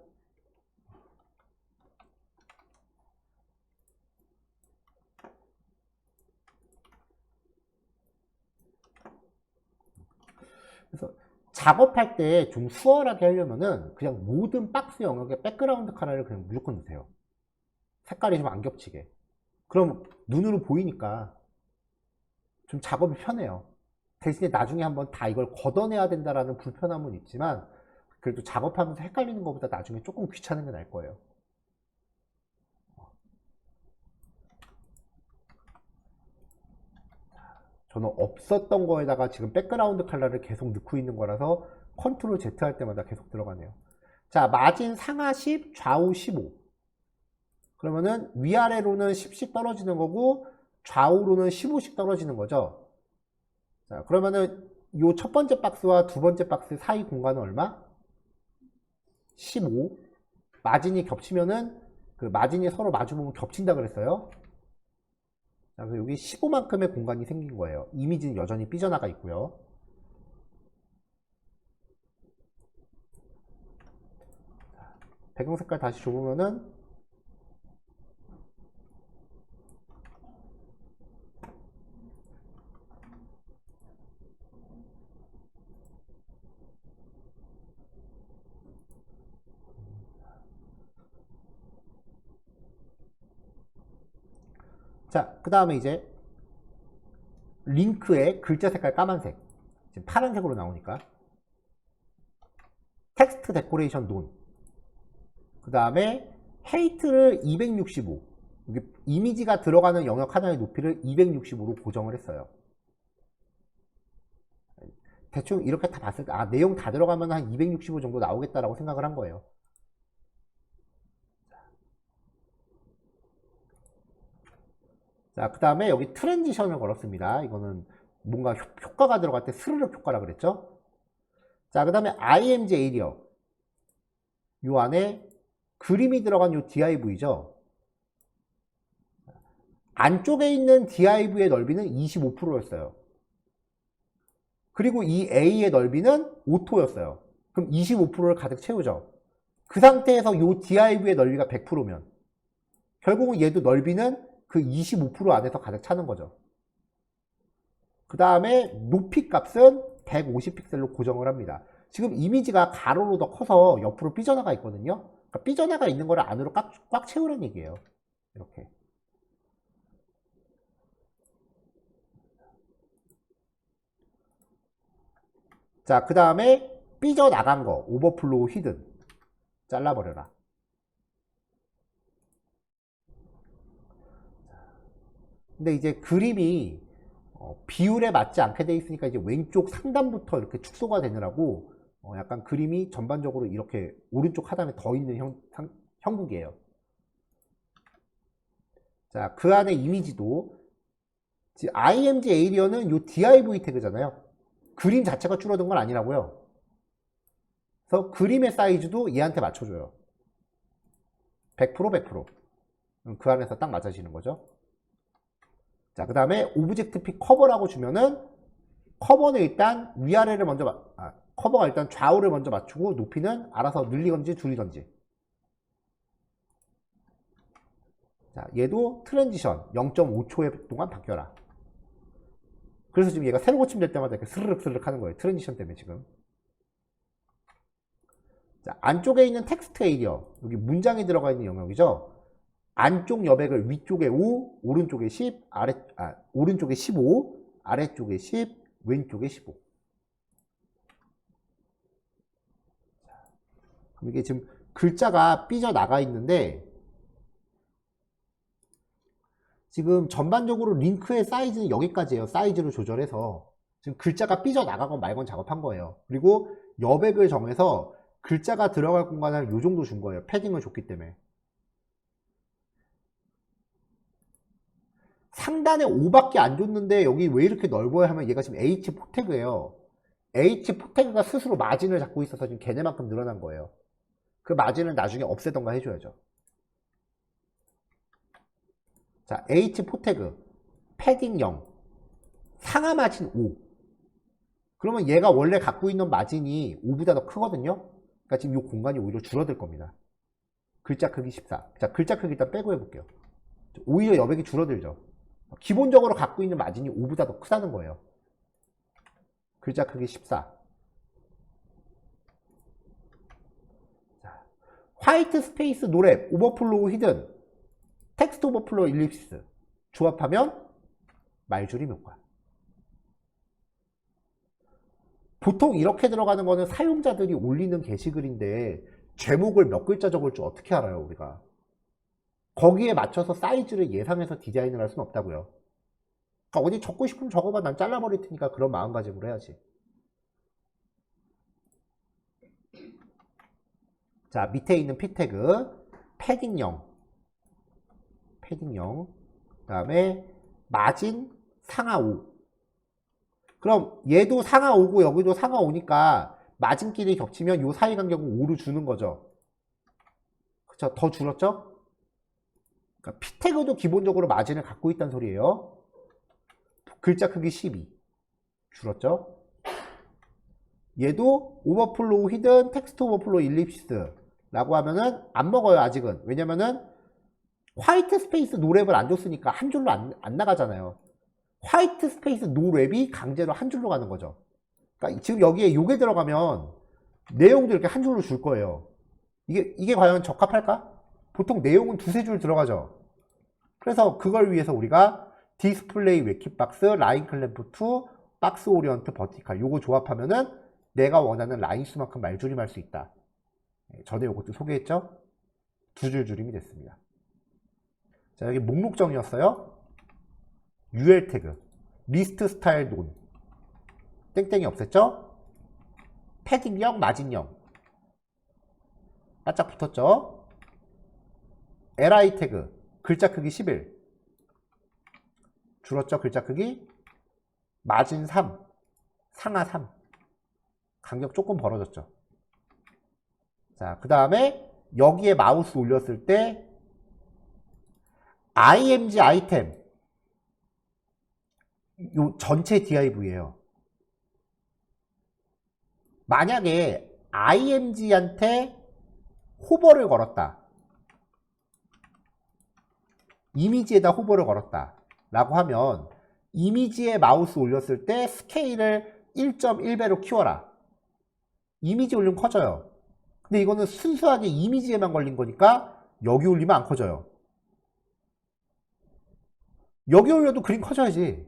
그래서 작업할 때 좀 수월하게 하려면은 그냥 모든 박스 영역에 백그라운드 컬러를 그냥 무조건 넣으세요. 색깔이 좀 안 겹치게. 그럼 눈으로 보이니까 좀 작업이 편해요. 대신에 나중에 한번 다 이걸 걷어내야 된다라는 불편함은 있지만 그래도 작업하면서 헷갈리는 것보다 나중에 조금 귀찮은 게 나을 거예요. 저는 없었던 거에다가 지금 백그라운드 컬러를 계속 넣고 있는 거라서 컨트롤 Z 할 때마다 계속 들어가네요. 자, 마진 상하 10, 좌우 15. 그러면은 위아래로는 10씩 떨어지는 거고 좌우로는 15씩 떨어지는 거죠. 자, 그러면은 요 첫 번째 박스와 두 번째 박스 사이 공간은 얼마? 15. 마진이 겹치면은 그 마진이 서로 마주보면 겹친다 그랬어요. 자, 그래서 여기 15만큼의 공간이 생긴 거예요. 이미지는 여전히 삐져나가 있고요. 배경 색깔 다시 줘보면은 자, 그 다음에 이제 링크의 글자 색깔 까만색, 지금 파란색으로 나오니까 텍스트 데코레이션 논. 그 다음에 헤이트를 265. 이미지가 들어가는 영역 하나의 높이를 265로 고정을 했어요. 대충 이렇게 다 봤을 때, 아, 내용 다 들어가면 한 265 정도 나오겠다라고 생각을 한 거예요. 자, 그 다음에 여기 트랜지션을 걸었습니다. 이거는 뭔가 효과가 들어갈 때 스르륵 효과라 그랬죠? 자, 그 다음에 img 에리어. 요 안에 그림이 들어간 요 div죠? 안쪽에 있는 div의 넓이는 25%였어요. 그리고 이 A의 넓이는 오토였어요. 그럼 25%를 가득 채우죠. 그 상태에서 이 div의 넓이가 100%면 결국은 얘도 넓이는 그 25% 안에서 가득 차는 거죠. 그 다음에 높이 값은 150픽셀로 고정을 합니다. 지금 이미지가 가로로 더 커서 옆으로 삐져나가 있거든요. 그러니까 삐져나가 있는 거를 안으로 꽉 채우라는 얘기예요. 이렇게. 자, 그 다음에 삐져나간 거, 오버플로우 히든. 잘라버려라. 근데 이제 그림이 비율에 맞지 않게 돼 있으니까 이제 왼쪽 상단부터 이렇게 축소가 되느라고 약간 그림이 전반적으로 이렇게 오른쪽 하단에 더 있는 형국이에요. 자, 그 안에 이미지도 IMG 에이리어는 요 div 태그잖아요. 그림 자체가 줄어든 건 아니라고요. 그래서 그림의 사이즈도 얘한테 맞춰줘요. 100% 100%. 그 안에서 딱 맞아지는 거죠. 자, 그 다음에 오브젝트 픽 커버라고 주면은 커버는 일단 위아래를 먼저 커버가 일단 좌우를 먼저 맞추고 높이는 알아서 늘리건지 줄이던지. 자, 얘도 트랜지션 0.5초 동안 바뀌어라. 그래서 지금 얘가 새로 고침될 때마다 이렇게 스르륵 스르륵 하는 거예요. 트랜지션 때문에 지금. 자, 안쪽에 있는 텍스트 에이리어, 여기 문장이 들어가 있는 영역이죠. 안쪽 여백을 위쪽에 5, 오른쪽에 10, 오른쪽에 15, 아래쪽에 10, 왼쪽에 15. 그럼 이게 지금 글자가 삐져나가 있는데, 지금 전반적으로 링크의 사이즈는 여기까지예요. 사이즈를 조절해서. 지금 글자가 삐져나가건 말건 작업한 거예요. 그리고 여백을 정해서 글자가 들어갈 공간을 요 정도 준 거예요. 패딩을 줬기 때문에. 상단에 5밖에 안 줬는데 여기 왜 이렇게 넓어야 하면 얘가 지금 H4 태그예요. H4 태그가 스스로 마진을 잡고 있어서 지금 걔네만큼 늘어난 거예요. 그 마진을 나중에 없애던가 해줘야죠. 자, H4 태그 패딩 0 상하 마진 5. 그러면 얘가 원래 갖고 있는 마진이 5보다 더 크거든요. 그러니까 지금 이 공간이 오히려 줄어들 겁니다. 글자 크기 14. 자, 글자 크기 일단 빼고 해볼게요. 오히려 여백이 줄어들죠. 기본적으로 갖고 있는 마진이 5보다 더 크다는 거예요. 글자 크기 14. 자, 화이트 스페이스 노랩, 오버플로우 히든, 텍스트 오버플로우 일립시스 조합하면 말줄이 몇 거야. 보통 이렇게 들어가는 거는 사용자들이 올리는 게시글인데 제목을 몇 글자 적을 줄 어떻게 알아요, 우리가? 거기에 맞춰서 사이즈를 예상해서 디자인을 할 수는 없다고요. 그러니까 어디 적고 싶으면 적어봐. 난 잘라버릴 테니까 그런 마음가짐으로 해야지. 자, 밑에 있는 p 태그 패딩 0. 패딩 0. 그 다음에 마진 상하 5. 그럼 얘도 상하 5고 여기도 상하 5니까 마진끼리 겹치면 요 사이 간격은 5로 주는 거죠. 그쵸? 더 줄었죠? 그러니까 p 태그도 기본적으로 마진을 갖고 있다는 소리예요. 글자 크기 12. 줄었죠? 얘도 오버플로우 히든 텍스트 오버플로우 일립시스 라고 하면은 안 먹어요, 아직은. 왜냐면은 화이트 스페이스 노랩을 안 줬으니까 한 줄로 안 나가잖아요. 화이트 스페이스 노랩이 강제로 한 줄로 가는 거죠. 그러니까 지금 여기에 요게 들어가면 내용도 이렇게 한 줄로 줄 거예요. 이게 과연 적합할까? 보통 내용은 두세 줄 들어가죠. 그래서 그걸 위해서 우리가 디스플레이 웨킷박스, 라인 클램프 2, 박스 오리언트 버티칼 요거 조합하면은 내가 원하는 라인 수만큼 말줄임할 수 있다. 전에 요것도 소개했죠? 두 줄 줄임이 됐습니다. 자, 여기 목록정이었어요. UL 태그, 리스트 스타일 논, 땡땡이 없앴죠? 패딩 0, 마진 0. 바짝 붙었죠? LI 태그, 글자 크기 11. 줄었죠? 글자 크기. 마진 3, 상하 3. 간격 조금 벌어졌죠? 자, 그 다음에 여기에 마우스 올렸을 때 IMG 아이템 요 전체 div예요. 만약에 IMG한테 호버를 걸었다. 이미지에다 호버를 걸었다. 라고 하면 이미지에 마우스 올렸을 때 스케일을 1.1배로 키워라. 이미지 올리면 커져요. 근데 이거는 순수하게 이미지에만 걸린 거니까 여기 올리면 안 커져요. 여기 올려도 그림 커져야지.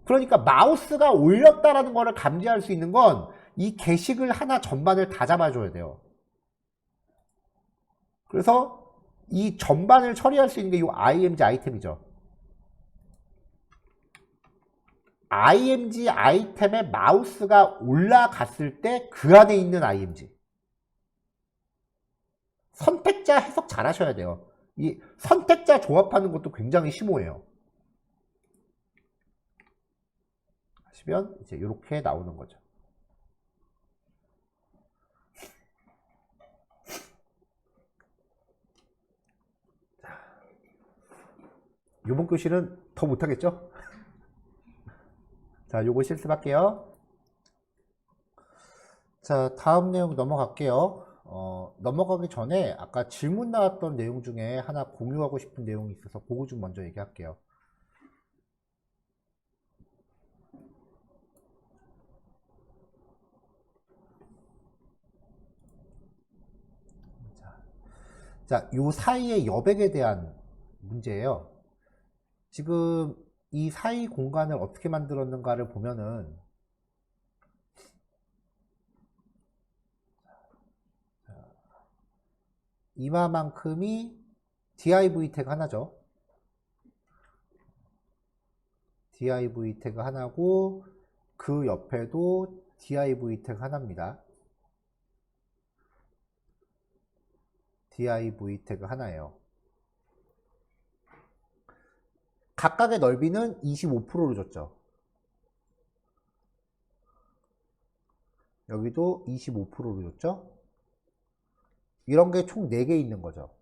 그러니까 마우스가 올렸다라는 거를 감지할 수 있는 건 이 게시글 하나 전반을 다 잡아줘야 돼요. 그래서 이 전반을 처리할 수 있는 게 이 IMG 아이템이죠. IMG 아이템에 마우스가 올라갔을 때 그 안에 있는 IMG. 선택자 해석 잘 하셔야 돼요. 이 선택자 조합하는 것도 굉장히 심오해요. 하시면 이제 이렇게 나오는 거죠. 이번 교실은 더 못하겠죠? 자, 요거 실습할게요. 자, 다음 내용 넘어갈게요. 넘어가기 전에 아까 질문 나왔던 내용 중에 하나 공유하고 싶은 내용이 있어서 그거 좀 먼저 얘기할게요. 자, 요 사이의 여백에 대한 문제예요. 지금 이 사이 공간을 어떻게 만들었는가를 보면은 이마만큼이 div 태그 하나죠. div 태그 하나고 그 옆에도 div 태그 하나입니다. div 태그 하나예요. 각각의 넓이는 25%로 줬죠. 여기도 25%로 줬죠. 이런 게 총 4개 있는 거죠.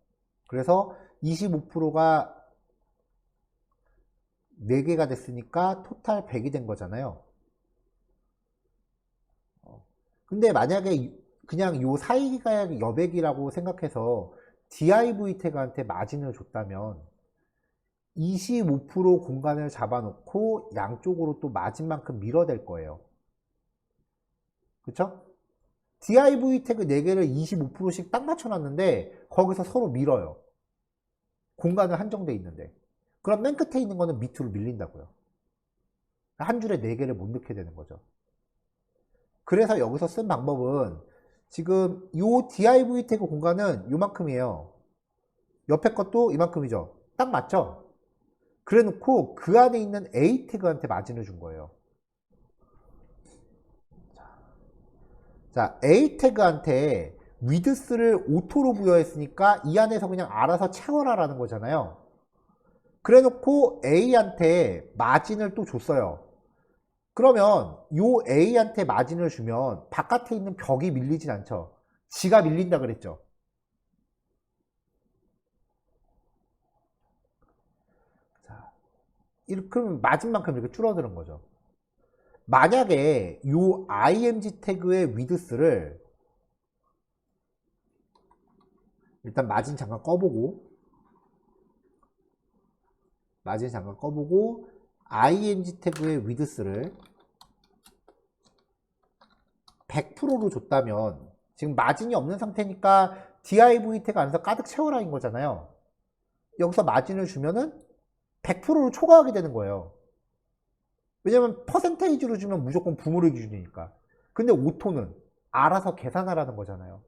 그래서 25%가 4개가 됐으니까 토탈 100이 된 거잖아요. 근데 만약에 그냥 요 사이가 여백이라고 생각해서 div 태그한테 마진을 줬다면 25% 공간을 잡아놓고 양쪽으로 또 마진만큼 밀어댈 거예요. 그쵸? div 태그 4개를 25%씩 딱 맞춰놨는데 거기서 서로 밀어요. 공간은 한정돼 있는데. 그럼 맨 끝에 있는 거는 밑으로 밀린다고요. 한 줄에 4개를 못 넣게 되는 거죠. 그래서 여기서 쓴 방법은 지금 요 div 태그 공간은 요만큼이에요. 옆에 것도 이만큼이죠. 딱 맞죠? 그래 놓고 그 안에 있는 a 태그한테 마진을 준 거예요. 자, a 태그한테 위드스를 오토로 부여했으니까 이 안에서 그냥 알아서 채워라 라는 거잖아요. 그래 놓고 a한테 마진을 또 줬어요. 그러면 요 a한테 마진을 주면 바깥에 있는 벽이 밀리진 않죠. 지가 밀린다 그랬죠. 자, 그럼 마진만큼 이렇게 줄어드는 거죠. 만약에 요 img 태그의 위드스를 일단 마진 잠깐 꺼보고 img 태그의 위드스를 100%로 줬다면 지금 마진이 없는 상태니까 div 태그 안에서 가득 채워라인 거잖아요. 여기서 마진을 주면은 100%로 초과하게 되는 거예요. 왜냐면 퍼센테이지로 주면 무조건 부모의 기준이니까. 근데 오토는 알아서 계산하라는 거잖아요.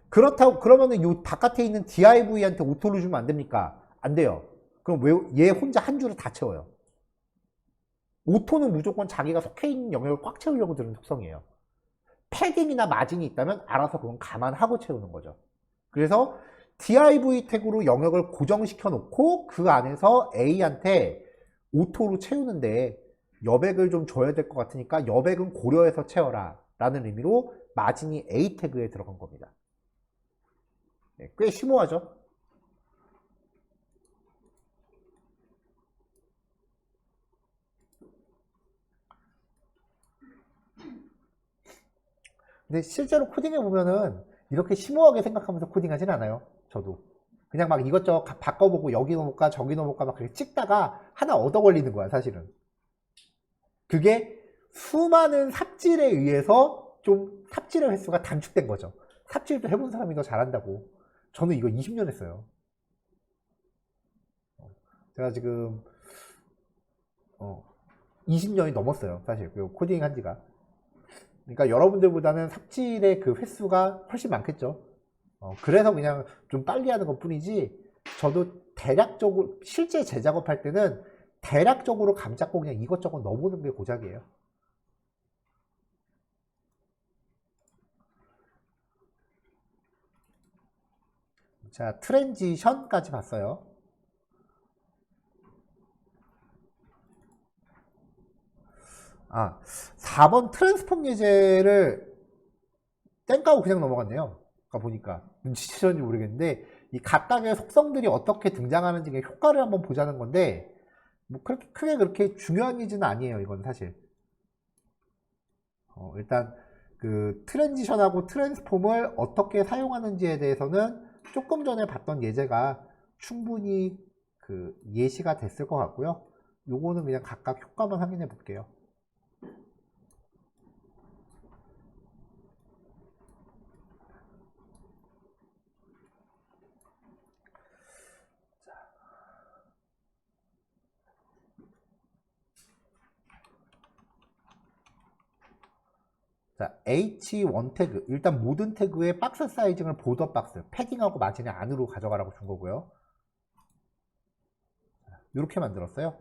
그렇다고 그러면은 요 바깥에 있는 div한테 오토를 주면 안 됩니까? 안 돼요. 그럼 왜 얘 혼자 한 줄을 다 채워요? 오토는 무조건 자기가 속해 있는 영역을 꽉 채우려고 드는 특성이에요. 패딩이나 마진이 있다면 알아서 그건 감안하고 채우는 거죠. 그래서 div 태그로 영역을 고정시켜 놓고 그 안에서 a한테 오토로 채우는데 여백을 좀 줘야 될 것 같으니까 여백은 고려해서 채워라 라는 의미로 마진이 a 태그에 들어간 겁니다. 네, 꽤 심오하죠? 근데 실제로 코딩해 보면은 이렇게 심오하게 생각하면서 코딩하진 않아요. 저도 그냥 막 이것저것 바꿔보고 여기 넣어볼까 저기 넣어볼까 막 그렇게 찍다가 하나 얻어 걸리는 거야 사실은. 그게 수많은 삽질에 의해서 좀 삽질의 횟수가 단축된 거죠. 삽질도 해본 사람이 더 잘한다고. 저는 이거 20년 했어요. 제가 지금 20년이 넘었어요 사실 코딩 한 지가. 그러니까 여러분들보다는 삽질의 그 횟수가 훨씬 많겠죠. 그래서 그냥 좀 빨리 하는 것 뿐이지 저도 대략적으로 실제 재작업할 때는 대략적으로 감 잡고 그냥 이것저것 넣어보는 게 고작이에요. 자, 트랜지션까지 봤어요. 아, 4번 트랜스폼 예제를 땡까고 그냥 넘어갔네요. 아까 보니까 눈치채셨는지 모르겠는데 이 각각의 속성들이 어떻게 등장하는지 효과를 한번 보자는 건데 뭐 그렇게 크게 그렇게 중요한 예제는 아니에요. 이건 사실 일단 그 트랜지션하고 트랜스폼을 어떻게 사용하는지에 대해서는 조금 전에 봤던 예제가 충분히 그 예시가 됐을 것 같고요. 요거는 그냥 각각 효과만 확인해 볼게요. 자, H1 태그. 일단 모든 태그의 박스 사이징을 보더 박스, 패딩하고 마진의 안으로 가져가라고 준 거고요. 이렇게 만들었어요.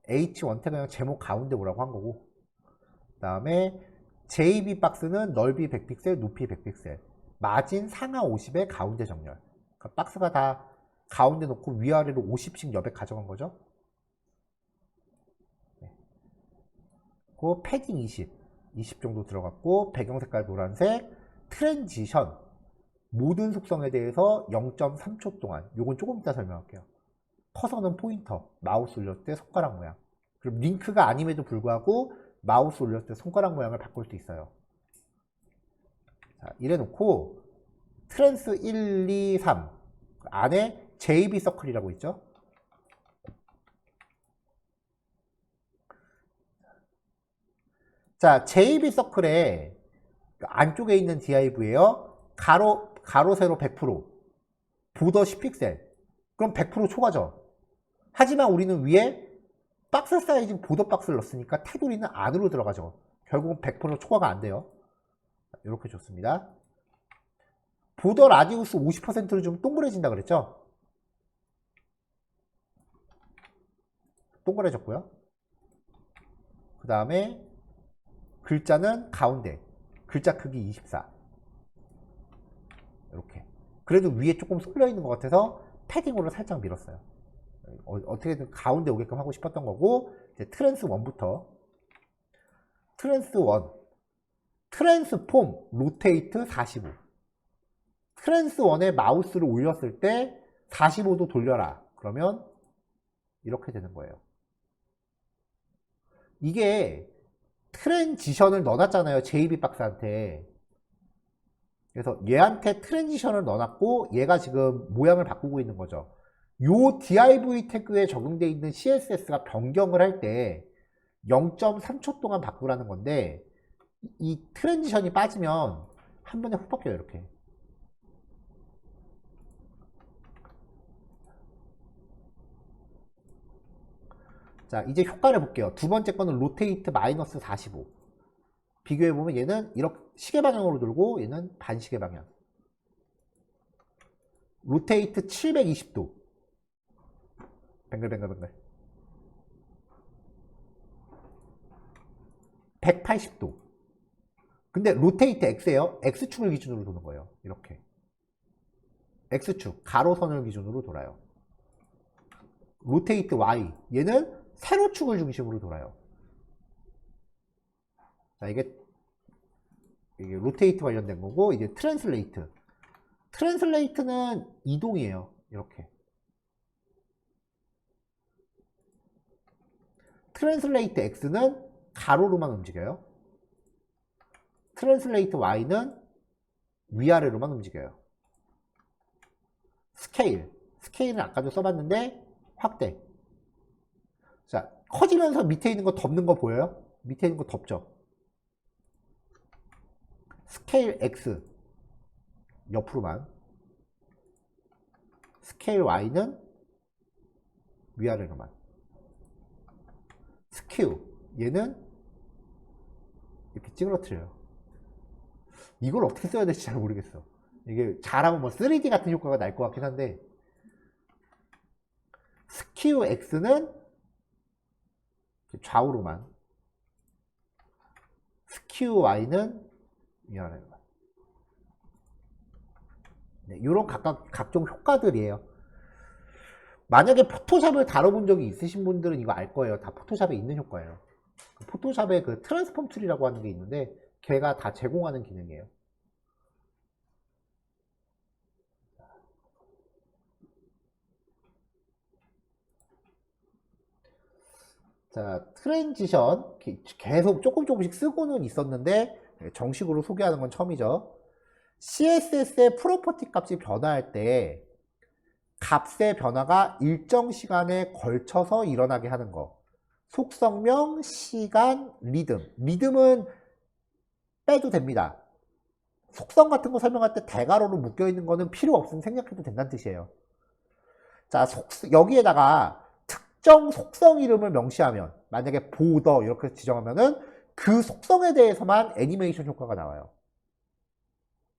H1 태그는 제목 가운데 오라고 한 거고. 그 다음에 JB 박스는 넓이 100픽셀, 높이 100픽셀. 마진 상하 50에 가운데 정렬. 그러니까 박스가 다 가운데 놓고 위아래로 50씩 여백 가져간 거죠. 네. 그 패딩 20 정도 들어갔고, 배경 색깔 노란색, 트랜지션. 모든 속성에 대해서 0.3초 동안, 요건 조금 이따 설명할게요. 커서는 포인터, 마우스 올렸을 때 손가락 모양. 그럼 링크가 아님에도 불구하고 마우스 올렸을 때 손가락 모양을 바꿀 수 있어요. 자, 이래 놓고 트랜스 1, 2, 3 안에 JB 서클이라고 있죠. 자, JB 서클의 안쪽에 있는 div예요. 가로 세로 100%, 보더 10픽셀. 그럼 100% 초과죠. 하지만 우리는 위에 박스 사이즈 보더 박스를 넣었으니까 테두리는 안으로 들어가죠. 결국은 100% 초과가 안 돼요. 이렇게 줬습니다. 보더 라디우스 50%를 좀 동그래진다 그랬죠? 동그래졌고요. 그 다음에 글자는 가운데, 글자 크기 24. 이렇게. 그래도 위에 조금 쏠려 있는 것 같아서 패딩으로 살짝 밀었어요. 어떻게든 가운데 오게끔 하고 싶었던 거고. 이제 트랜스 1부터 트랜스 1 트랜스폼 로테이트 45. 트랜스 1에 마우스를 올렸을 때 45도 돌려라. 그러면 이렇게 되는 거예요. 이게 트랜지션을 넣어놨잖아요. JB 박스한테. 그래서 얘한테 트랜지션을 넣어놨고 얘가 지금 모양을 바꾸고 있는 거죠. 요 div 태그에 적용되어 있는 CSS가 변경을 할 때 0.3초 동안 바꾸라는 건데 이 트랜지션이 빠지면 한 번에 훅 바뀌어요. 이렇게. 자, 이제 효과를 볼게요. 두 번째 거는 로테이트 마이너스 45. 비교해보면 얘는 이렇게 시계 방향으로 돌고 얘는 반시계 방향. 로테이트 720도. 뱅글뱅글뱅글. 180도. 근데 로테이트 X예요. X축을 기준으로 도는 거예요. 이렇게. X축, 가로선을 기준으로 돌아요. 로테이트 Y. 얘는 세로축을 중심으로 돌아요. 자, 이게 로테이트 관련된 거고, 이제 트랜슬레이트. 트랜슬레이트는 이동이에요. 이렇게. 트랜슬레이트 X는 가로로만 움직여요. 트랜슬레이트 Y는 위아래로만 움직여요. 스케일. 스케일은 아까도 써봤는데 확대. 자, 커지면서 밑에 있는 거 덮는 거 보여요? 밑에 있는 거 덮죠. 스케일 X 옆으로만. 스케일 Y는 위아래로만. 스큐 얘는 이렇게 찌그러뜨려요. 이걸 어떻게 써야 될지 잘 모르겠어. 이게 잘하면 뭐 3D 같은 효과가 날 것 같긴 한데 스큐 X는 좌우로만. 스큐 Y는 미안해요. 네, 이런 각종 효과들이에요. 만약에 포토샵을 다뤄본 적이 있으신 분들은 이거 알 거예요. 다 포토샵에 있는 효과예요. 포토샵에 그 트랜스폼 툴이라고 하는 게 있는데 걔가 다 제공하는 기능이에요. 자, 트랜지션 계속 조금씩 쓰고는 있었는데 정식으로 소개하는 건 처음이죠. CSS의 프로퍼티 값이 변화할 때 값의 변화가 일정 시간에 걸쳐서 일어나게 하는 거. 속성명, 시간, 리듬. 리듬은 빼도 됩니다. 속성 같은 거 설명할 때 대괄호로 묶여있는 거는 필요 없으면 생략해도 된다는 뜻이에요. 자, 여기에다가 특정 속성 이름을 명시하면, 만약에 보더 이렇게 지정하면은 그 속성에 대해서만 애니메이션 효과가 나와요.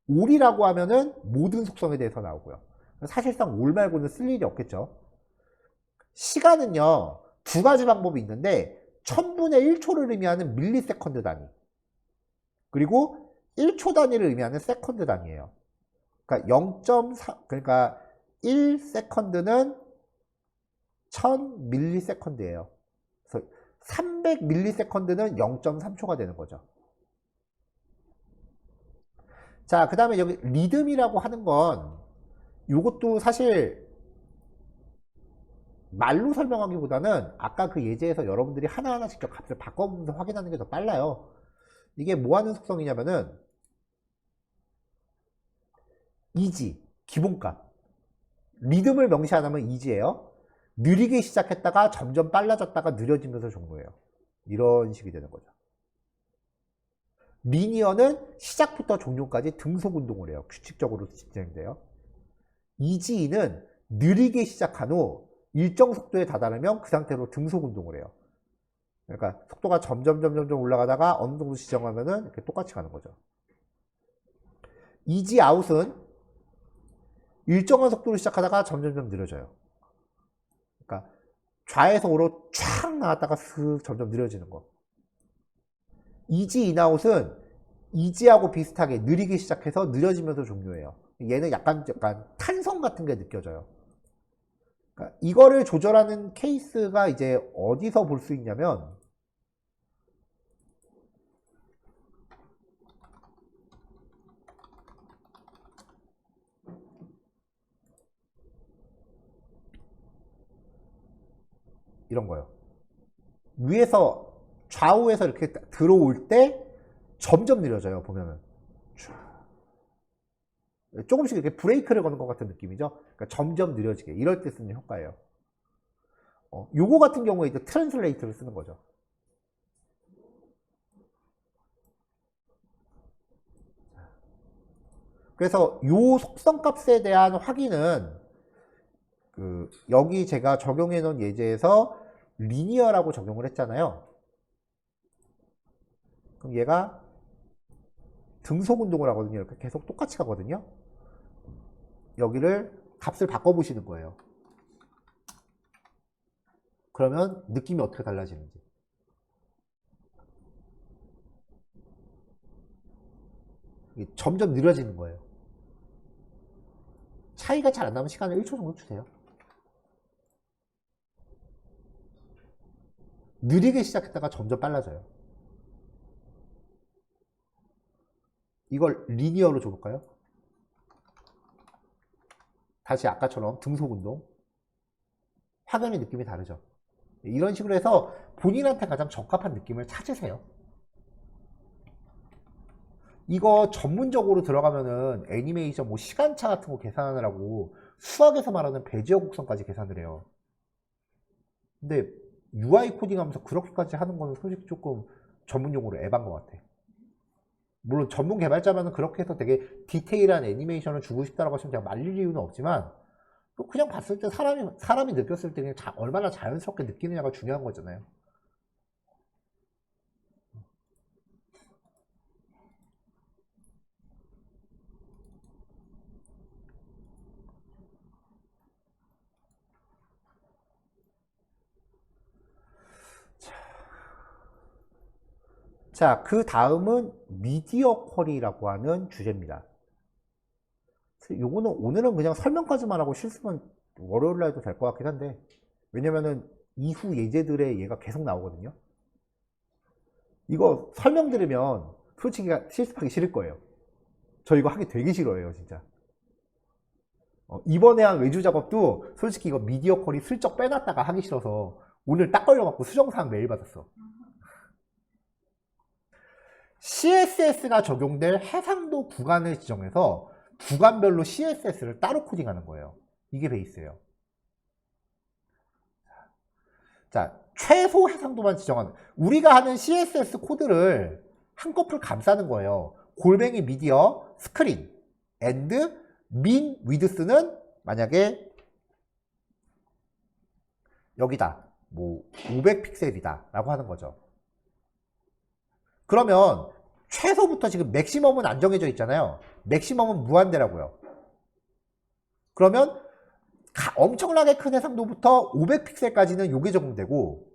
올이라고 하면은 모든 속성에 대해서 나오고요. 사실상 올 말고는 쓸 일이 없겠죠. 시간은요, 두 가지 방법이 있는데 1000분의 1초를 의미하는 밀리세컨드 단위, 그리고 1초 단위를 의미하는 세컨드 단위예요. 그러니까 0.4, 그러니까 1세컨드는 1000밀리세컨드예요. 그래서 300밀리세컨드는 0.3초가 되는 거죠. 자, 그 다음에 여기 리듬이라고 하는 건 이것도 사실 말로 설명하기보다는 아까 그 예제에서 여러분들이 하나하나 직접 값을 바꿔보면서 확인하는 게 더 빨라요. 이게 뭐 하는 속성이냐면은 이지, 기본값. 리듬을 명시 안 하면 이지예요. 느리게 시작했다가 점점 빨라졌다가 느려지면서 종료해요. 이런 식이 되는 거죠. 리니어는 시작부터 종료까지 등속 운동을 해요. 규칙적으로 진행돼요. 이지는 느리게 시작한 후 일정 속도에 다다르면 그 상태로 등속 운동을 해요. 그러니까 속도가 점점 올라가다가 어느 정도 지정하면은 이렇게 똑같이 가는 거죠. 이지 아웃은 일정한 속도로 시작하다가 점점 느려져요. 그러니까 좌에서 우로 촥 나왔다가 슥 점점 느려지는 거. 이지 인아웃은 이지하고 비슷하게 느리게 시작해서 느려지면서 종료해요. 얘는 약간 탄성 같은 게 느껴져요. 그러니까 이거를 조절하는 케이스가 이제 어디서 볼 수 있냐면 이런 거요. 위에서 좌우에서 이렇게 들어올 때 점점 느려져요. 보면은 조금씩 이렇게 브레이크를 거는 것 같은 느낌이죠. 그러니까 점점 느려지게 이럴 때 쓰는 효과예요. 요거 같은 경우에 이제 트랜슬레이트를 쓰는 거죠. 그래서 요 속성 값에 대한 확인은 여기 제가 적용해 놓은 예제에서 리니어라고 적용을 했잖아요. 그럼 얘가 등속 운동을 하거든요. 이렇게 계속 똑같이 가거든요. 여기를 값을 바꿔보시는 거예요. 그러면 느낌이 어떻게 달라지는지. 점점 느려지는 거예요. 차이가 잘 안 나면 시간을 1초 정도 주세요. 느리게 시작했다가 점점 빨라져요. 이걸 리니어로 줘볼까요? 다시 아까처럼 등속 운동. 확연히 느낌이 다르죠. 이런 식으로 해서 본인한테 가장 적합한 느낌을 찾으세요. 이거 전문적으로 들어가면은 애니메이션 뭐 시간차 같은 거 계산하느라고 수학에서 말하는 배지어 곡선까지 계산을 해요. 근데 UI 코딩 하면서 그렇게까지 하는 거는 솔직히 조금 전문 용어로 에반 것 같아. 물론 전문 개발자면은 그렇게 해서 되게 디테일한 애니메이션을 주고 싶다라고 하시면 제가 말릴 이유는 없지만 그냥 봤을 때 사람이 느꼈을 때 그냥 얼마나 자연스럽게 느끼느냐가 중요한 거잖아요. 자, 그 다음은 미디어 쿼리라고 하는 주제입니다. 요거는 오늘은 그냥 설명까지만 하고 실습은 월요일날 해도 될 것 같긴 한데, 왜냐면은 이후 예제들에 얘가 계속 나오거든요. 이거 설명 들으면 솔직히 실습하기 싫을 거예요. 저 이거 하기 되게 싫어해요, 진짜. 이번에 한 외주 작업도 솔직히 이거 미디어 쿼리 슬쩍 빼놨다가 하기 싫어서 오늘 딱 걸려갖고 수정사항 메일 받았어. CSS가 적용될 해상도 구간을 지정해서 구간별로 CSS를 따로 코딩하는 거예요. 이게 베이스예요. 자, 최소 해상도만 지정하는, 우리가 하는 CSS 코드를 한꺼풀 감싸는 거예요. 골뱅이 미디어 스크린 and min width는 만약에 여기다 뭐 500픽셀이다 라고 하는 거죠. 그러면 최소부터 지금 맥시멈은 안 정해져 있잖아요. 맥시멈은 무한대라고요. 그러면 엄청나게 큰 해상도부터 500픽셀까지는 요게 적용되고,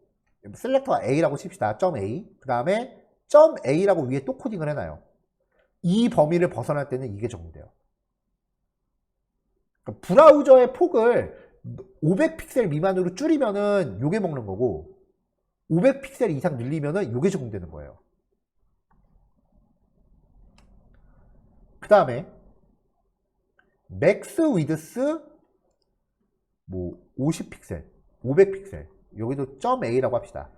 셀렉터 A라고 칩시다. .A. 그 다음에 .A라고 위에 또 코딩을 해놔요. 이 범위를 벗어날 때는 이게 적용돼요. 그러니까 브라우저의 폭을 500픽셀 미만으로 줄이면은 요게 먹는 거고, 500픽셀 이상 늘리면은 요게 적용되는 거예요. 그 다음에 맥스 위드스 뭐 50픽셀, 500픽셀, 여기도 .a라고 합시다.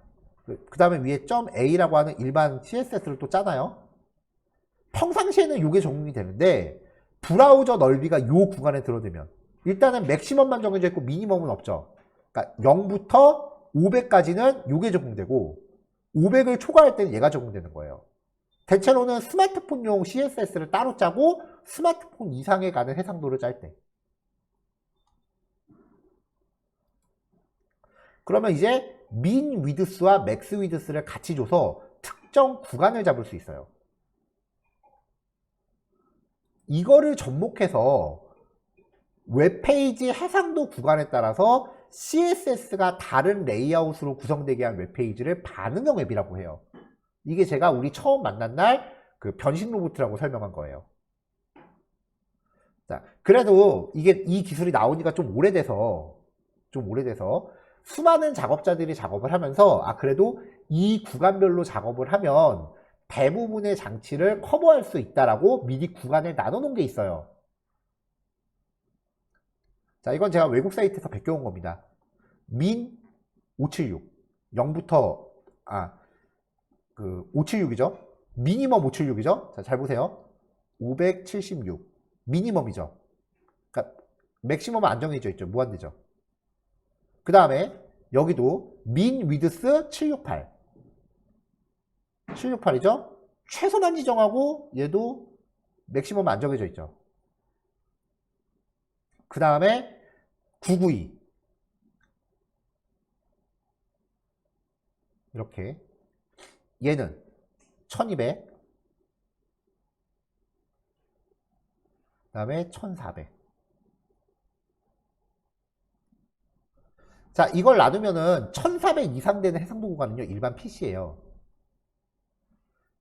그 다음에 위에 .a라고 하는 일반 CSS를 또 짜나요? 평상시에는 요게 적용이 되는데 브라우저 넓이가 요 구간에 들어들면 일단은 맥시멈만 정해져 있고 미니멈은 없죠. 그러니까 0부터 500까지는 요게 적용되고 500을 초과할 때는 얘가 적용되는 거예요. 대체로는 스마트폰용 CSS를 따로 짜고 스마트폰 이상에 가는 해상도를 짤 때. 그러면 이제 min width와 max width를 같이 줘서 특정 구간을 잡을 수 있어요. 이거를 접목해서 웹페이지 해상도 구간에 따라서 CSS가 다른 레이아웃으로 구성되게 한 웹페이지를 반응형 앱이라고 해요. 이게 제가 우리 처음 만난 날 그 변신 로봇이라고 설명한 거예요. 자, 그래도 이 기술이 나오니까 좀 오래돼서 수많은 작업자들이 작업을 하면서 그래도 이 구간별로 작업을 하면 대부분의 장치를 커버할 수 있다라고 미리 구간을 나눠 놓은 게 있어요. 자, 이건 제가 외국 사이트에서 베껴온 겁니다. min 576 0부터 576이죠. 미니멈 576이죠. 자, 잘 보세요. 576 미니멈이죠. 그러니까 맥시멈은 안 정해져 있죠. 무한대죠. 그 다음에 여기도 min width 768 768이죠. 최소만 지정하고 얘도 맥시멈 안 정해져 있죠. 그 다음에 992 이렇게 얘는 1200 그 다음에 1400. 자, 이걸 놔두면은 1400 이상 되는 해상도 구간은요 일반 PC예요.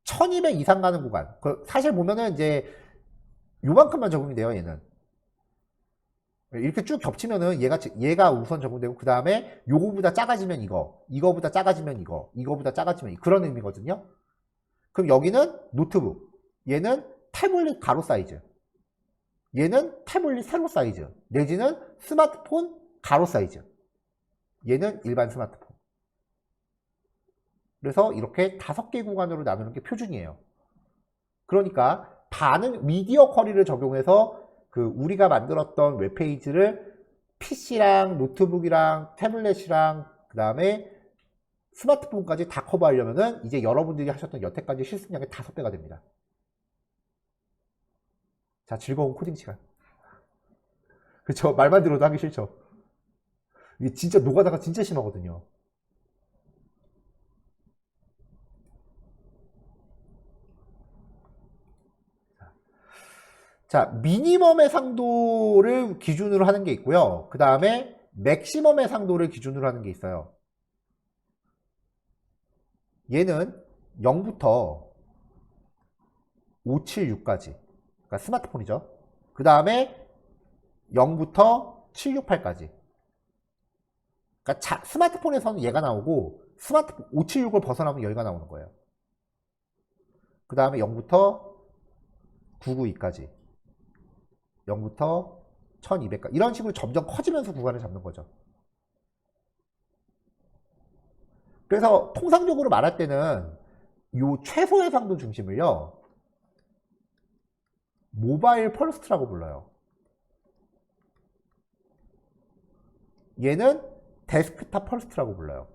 1200 이상 가는 구간 사실 보면은 이제 요만큼만 적용이 돼요. 얘는 이렇게 쭉 겹치면은 얘가 우선 적용되고 그 다음에 요거보다 작아지면 이거보다 작아지면 이거보다 작아지면 그런 의미거든요. 그럼 여기는 노트북, 얘는 태블릿 가로 사이즈, 얘는 태블릿 세로 사이즈, 내지는 스마트폰 가로 사이즈, 얘는 일반 스마트폰. 그래서 이렇게 5개 구간으로 나누는 게 표준이에요. 그러니까 미디어 쿼리를 적용해서 우리가 만들었던 웹페이지를 PC랑 노트북이랑 태블릿이랑 그 다음에 스마트폰까지 다 커버하려면은 이제 여러분들이 하셨던 여태까지 실습량의 5배가 됩니다. 자, 즐거운 코딩 시간. 그쵸? 말만 들어도 하기 싫죠? 이게 진짜 노가다가 진짜 심하거든요. 자, 미니멈의 상도를 기준으로 하는 게 있고요. 그 다음에 맥시멈의 상도를 기준으로 하는 게 있어요. 얘는 0부터 576까지. 그러니까 스마트폰이죠. 그 다음에 0부터 768까지. 그러니까 스마트폰에서는 얘가 나오고 스마트폰 576을 벗어나면 여기가 나오는 거예요. 그 다음에 0부터 992까지. 0부터 1200까지. 이런 식으로 점점 커지면서 구간을 잡는 거죠. 그래서 통상적으로 말할 때는 요 최소 해상도 중심을요, 모바일 펄스트라고 불러요. 얘는 데스크탑 펄스트라고 불러요.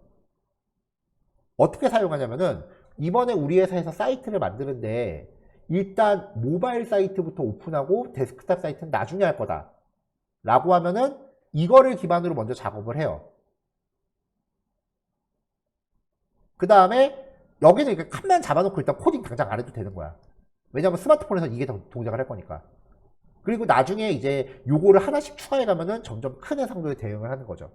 어떻게 사용하냐면은 이번에 우리 회사에서 사이트를 만드는데 일단 모바일 사이트부터 오픈하고 데스크탑 사이트는 나중에 할 거다 라고 하면은 이거를 기반으로 먼저 작업을 해요. 그 다음에 여기는 이렇게 칸만 잡아놓고 일단 코딩 당장 안 해도 되는 거야. 왜냐면 스마트폰에서 이게 동작을 할 거니까. 그리고 나중에 이제 요거를 하나씩 추가해 가면은 점점 큰 해상도에 대응을 하는 거죠.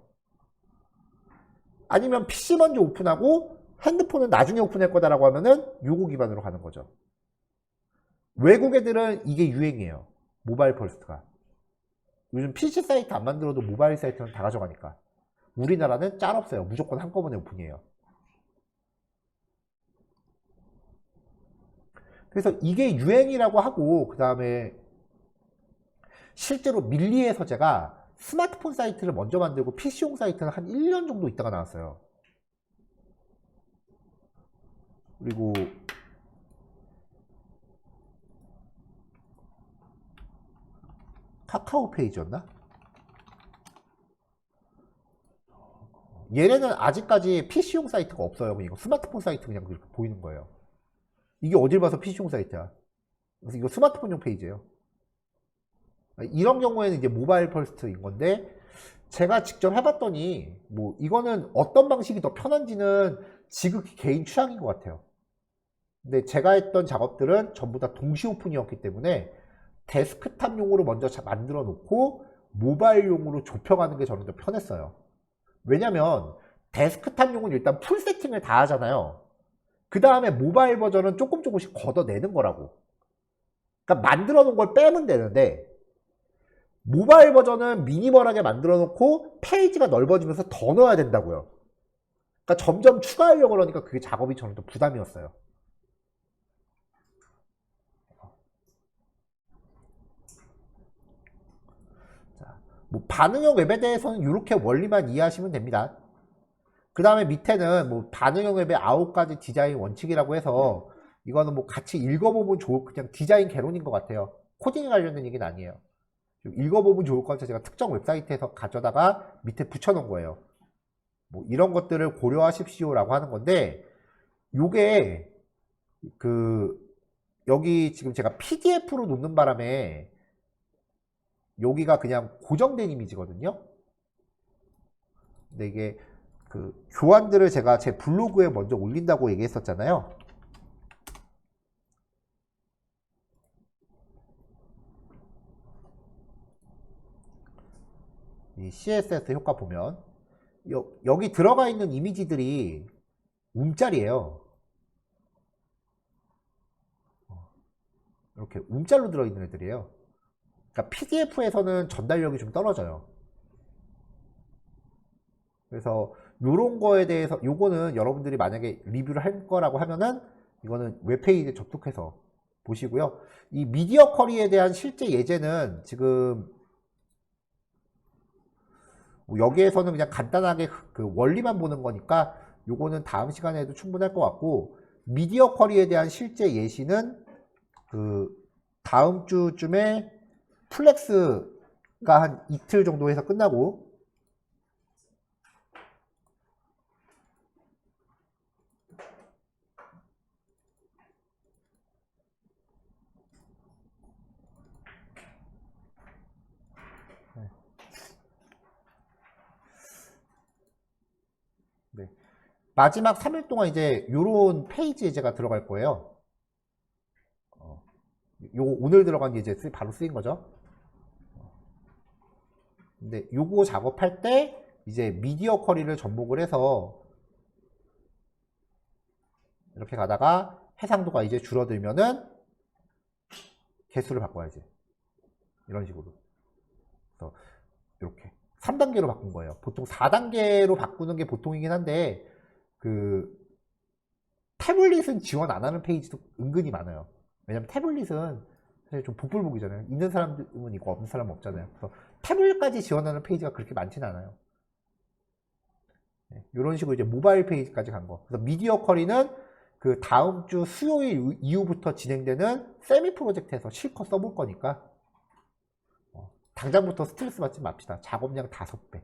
아니면 PC 먼저 오픈하고 핸드폰은 나중에 오픈할 거다라고 하면은 요거 기반으로 가는 거죠. 외국 애들은 이게 유행이에요. 모바일 펄스트가. 요즘 PC 사이트 안 만들어도 모바일 사이트는 다 가져가니까. 우리나라는 짤 없어요. 무조건 한꺼번에 오픈이에요. 그래서 이게 유행이라고 하고, 그 다음에 실제로 밀리에서 제가 스마트폰 사이트를 먼저 만들고 PC용 사이트는 한 1년 정도 있다가 나왔어요. 그리고 카카오 페이지였나? 얘네는 아직까지 PC용 사이트가 없어요. 이거 스마트폰 사이트 그냥 그렇게 보이는 거예요. 이게 어딜 봐서 PC용 사이트야. 그래서 이거 스마트폰용 페이지예요. 이런 경우에는 이제 모바일 펄스트인 건데, 제가 직접 해봤더니 뭐 이거는 어떤 방식이 더 편한지는 지극히 개인 취향인 것 같아요. 근데 제가 했던 작업들은 전부 다 동시 오픈이었기 때문에 데스크탑용으로 먼저 만들어 놓고 모바일용으로 좁혀가는 게 저는 더 편했어요. 왜냐면 데스크탑용은 일단 풀 세팅을 다 하잖아요. 그 다음에 모바일 버전은 조금씩 걷어내는 거라고. 그러니까 만들어 놓은 걸 빼면 되는데, 모바일 버전은 미니멀하게 만들어 놓고 페이지가 넓어지면서 더 넣어야 된다고요. 그러니까 점점 추가하려고 그러니까 그게 작업이 저는 더 부담이었어요. 자, 뭐 반응형 웹에 대해서는 이렇게 원리만 이해하시면 됩니다. 그 다음에 밑에는 뭐 반응형 웹의 9가지 디자인 원칙이라고 해서 이거는 뭐 같이 읽어보면 좋을, 그냥 디자인 개론인 것 같아요. 코딩에 관련된 얘기는 아니에요. 읽어보면 좋을 것 같아서 제가 특정 웹사이트에서 가져다가 밑에 붙여놓은 거예요. 뭐 이런 것들을 고려하십시오라고 하는 건데, 요게 그 여기 지금 제가 PDF로 놓는 바람에 여기가 그냥 고정된 이미지거든요. 근데 이게 그 교환들을 제가 제 블로그에 먼저 올린다고 얘기했었잖아요. 이 CSS 효과 보면 여기 들어가 있는 이미지들이 움짤이에요. 이렇게 움짤로 들어있는 애들이에요. 그러니까 PDF에서는 전달력이 좀 떨어져요. 그래서 요런 거에 대해서, 요거는 여러분들이 만약에 리뷰를 할 거라고 하면은 이거는 웹페이지에 접속해서 보시고요. 이 미디어 쿼리에 대한 실제 예제는 지금 뭐 여기에서는 그냥 간단하게 그 원리만 보는 거니까 요거는 다음 시간에도 충분할 것 같고, 미디어 쿼리에 대한 실제 예시는 그 다음 주쯤에 플렉스가 한 이틀 정도 해서 끝나고, 네. 마지막 3일 동안 이제 요런 페이지에 제가 들어갈 거예요. 요거 오늘 들어간 게 이제 바로 쓰인 거죠. 근데 요거 작업할 때 이제 미디어 쿼리를 접목을 해서 이렇게 가다가 해상도가 이제 줄어들면은 개수를 바꿔야지. 이런 식으로. 그래서 이렇게 3단계로 바꾼 거예요. 보통 4단계로 바꾸는 게 보통이긴 한데 그 태블릿은 지원 안 하는 페이지도 은근히 많아요. 왜냐면 태블릿은 사실 좀 복불복이잖아요. 있는 사람은 있고 없는 사람은 없잖아요. 그래서 태블릿까지 지원하는 페이지가 그렇게 많지는 않아요. 네, 이런 식으로 이제 모바일 페이지까지 간 거. 그래서 미디어 쿼리는 그 다음 주 수요일 이후부터 진행되는 세미 프로젝트에서 실컷 써볼 거니까 당장부터 스트레스 받지 맙시다. 작업량 5배.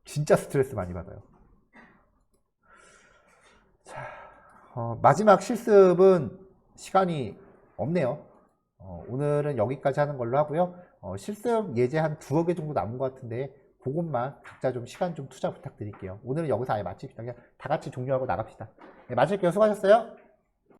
진짜 스트레스 많이 받아요. 자, 마지막 실습은 시간이 없네요. 오늘은 여기까지 하는 걸로 하고요. 실습 예제 한 2개 정도 남은 것 같은데 그것만 각자 좀 시간 좀 투자 부탁드릴게요. 오늘은 여기서 아예 마칩시다. 그냥 다 같이 종료하고 나갑시다. 네, 마칠게요. 수고하셨어요.